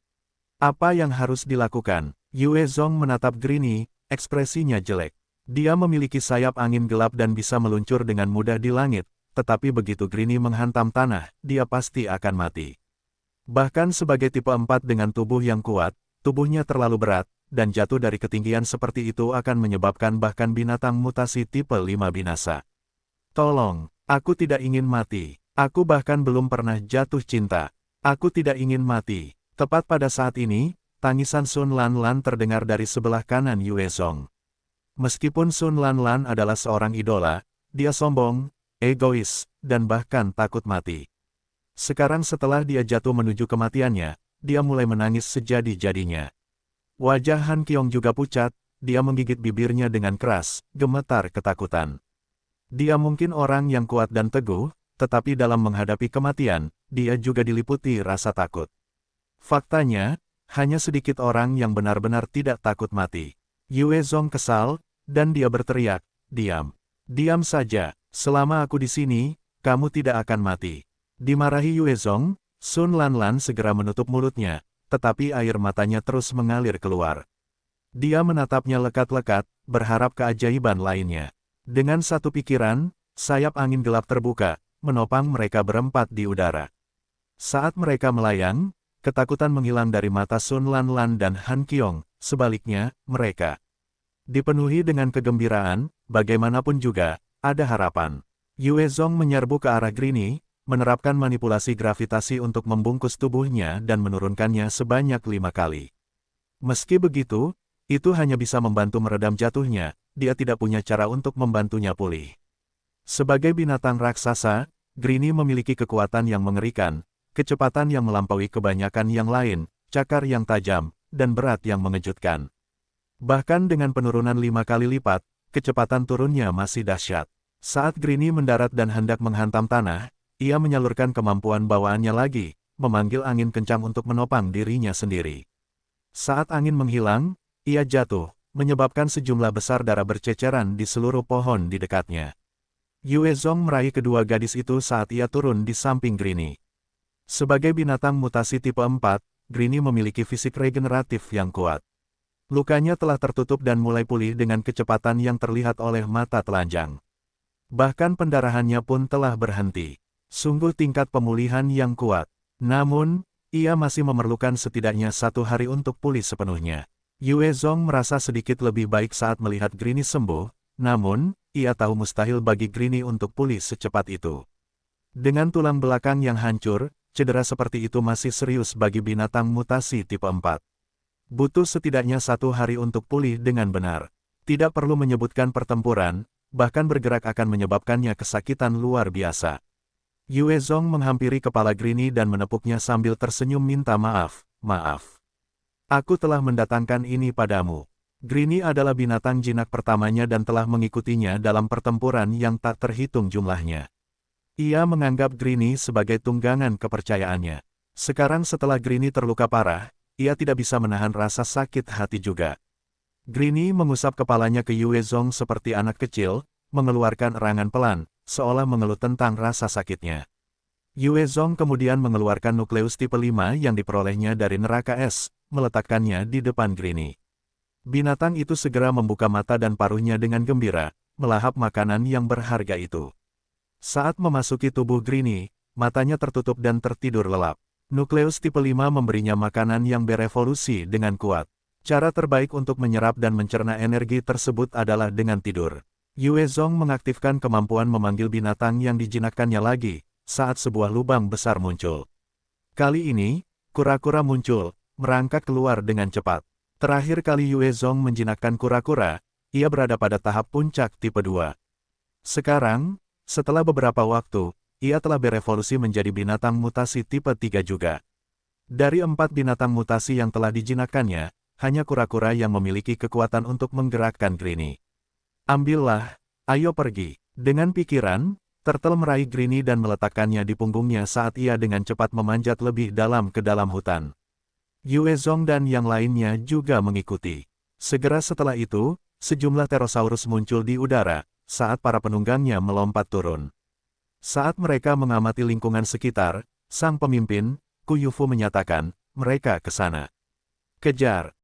Apa yang harus dilakukan? Yue Zhong menatap Greenie, ekspresinya jelek. Dia memiliki sayap angin gelap dan bisa meluncur dengan mudah di langit, tetapi begitu Greenie menghantam tanah, dia pasti akan mati. Bahkan sebagai tipe 4 dengan tubuh yang kuat, tubuhnya terlalu berat, dan jatuh dari ketinggian seperti itu akan menyebabkan bahkan binatang mutasi tipe 5 binasa. Tolong, aku tidak ingin mati. Aku bahkan belum pernah jatuh cinta. Aku tidak ingin mati. Tepat pada saat ini, tangisan Sun Lanlan terdengar dari sebelah kanan Yue Zong. Meskipun Sun Lanlan adalah seorang idola, dia sombong, egois, dan bahkan takut mati. Sekarang setelah dia jatuh menuju kematiannya, dia mulai menangis sejadi-jadinya. Wajah Han Qiong juga pucat, dia menggigit bibirnya dengan keras, gemetar ketakutan. Dia mungkin orang yang kuat dan teguh, tetapi dalam menghadapi kematian, dia juga diliputi rasa takut. Faktanya, hanya sedikit orang yang benar-benar tidak takut mati. Yue Zong kesal, dan dia berteriak, "Diam. Diam saja, selama aku di sini, kamu tidak akan mati." Dimarahi Yue Zong, Sun Lanlan segera menutup mulutnya, tetapi air matanya terus mengalir keluar. Dia menatapnya lekat-lekat, berharap keajaiban lainnya. Dengan satu pikiran, sayap angin gelap terbuka, menopang mereka berempat di udara. Saat mereka melayang, ketakutan menghilang dari mata Sun Lanlan dan Han Qiong, sebaliknya, mereka dipenuhi dengan kegembiraan, bagaimanapun juga, ada harapan. Yue Zong menyerbu ke arah Grini, menerapkan manipulasi gravitasi untuk membungkus tubuhnya dan menurunkannya sebanyak 5 kali. Meski begitu, itu hanya bisa membantu meredam jatuhnya, dia tidak punya cara untuk membantunya pulih. Sebagai binatang raksasa, Grini memiliki kekuatan yang mengerikan, kecepatan yang melampaui kebanyakan yang lain, cakar yang tajam, dan berat yang mengejutkan. Bahkan dengan penurunan 5 kali lipat, kecepatan turunnya masih dahsyat. Saat Grini mendarat dan hendak menghantam tanah, ia menyalurkan kemampuan bawaannya lagi, memanggil angin kencang untuk menopang dirinya sendiri. Saat angin menghilang, ia jatuh, menyebabkan sejumlah besar darah berceceran di seluruh pohon di dekatnya. Yue Zong meraih kedua gadis itu saat ia turun di samping Grini. Sebagai binatang mutasi tipe 4, Grini memiliki fisik regeneratif yang kuat. Lukanya telah tertutup dan mulai pulih dengan kecepatan yang terlihat oleh mata telanjang. Bahkan pendarahannya pun telah berhenti. Sungguh tingkat pemulihan yang kuat. Namun, ia masih memerlukan setidaknya 1 hari untuk pulih sepenuhnya. Yue Zong merasa sedikit lebih baik saat melihat Grini sembuh, namun, ia tahu mustahil bagi Grini untuk pulih secepat itu. Dengan tulang belakang yang hancur, cedera seperti itu masih serius bagi binatang mutasi tipe 4. Butuh setidaknya 1 hari untuk pulih dengan benar. Tidak perlu menyebutkan pertempuran, bahkan bergerak akan menyebabkannya kesakitan luar biasa. Yue Zong menghampiri kepala Grini dan menepuknya sambil tersenyum minta maaf, "Maaf. Aku telah mendatangkan ini padamu." Grini adalah binatang jinak pertamanya dan telah mengikutinya dalam pertempuran yang tak terhitung jumlahnya. Ia menganggap Grini sebagai tunggangan kepercayaannya. Sekarang setelah Grini terluka parah, ia tidak bisa menahan rasa sakit hati juga. Grini mengusap kepalanya ke Yue Zong seperti anak kecil, mengeluarkan erangan pelan, seolah mengeluh tentang rasa sakitnya. Yue Zong kemudian mengeluarkan nukleus tipe 5 yang diperolehnya dari neraka es, meletakkannya di depan Grini. Binatang itu segera membuka mata dan paruhnya dengan gembira, melahap makanan yang berharga itu. Saat memasuki tubuh Grini, matanya tertutup dan tertidur lelap. Nukleus tipe 5 memberinya makanan yang berevolusi dengan kuat. Cara terbaik untuk menyerap dan mencerna energi tersebut adalah dengan tidur. Yue Zong mengaktifkan kemampuan memanggil binatang yang dijinakkannya lagi, saat sebuah lubang besar muncul. Kali ini, kura-kura muncul, merangkak keluar dengan cepat. Terakhir kali Yue Zong menjinakkan kura-kura, ia berada pada tahap puncak tipe 2. Sekarang, setelah beberapa waktu, ia telah berevolusi menjadi binatang mutasi tipe 3 juga. Dari 4 binatang mutasi yang telah dijinakkannya, hanya kura-kura yang memiliki kekuatan untuk menggerakkan Grini. "Ambillah, ayo pergi." Dengan pikiran, turtle meraih Grini dan meletakkannya di punggungnya saat ia dengan cepat memanjat lebih dalam ke dalam hutan. Yue Zong dan yang lainnya juga mengikuti. Segera setelah itu, sejumlah pterosaurus muncul di udara, saat para penunggangnya melompat turun. Saat mereka mengamati lingkungan sekitar, sang pemimpin, Ku Yufu menyatakan, "Mereka ke sana. Kejar."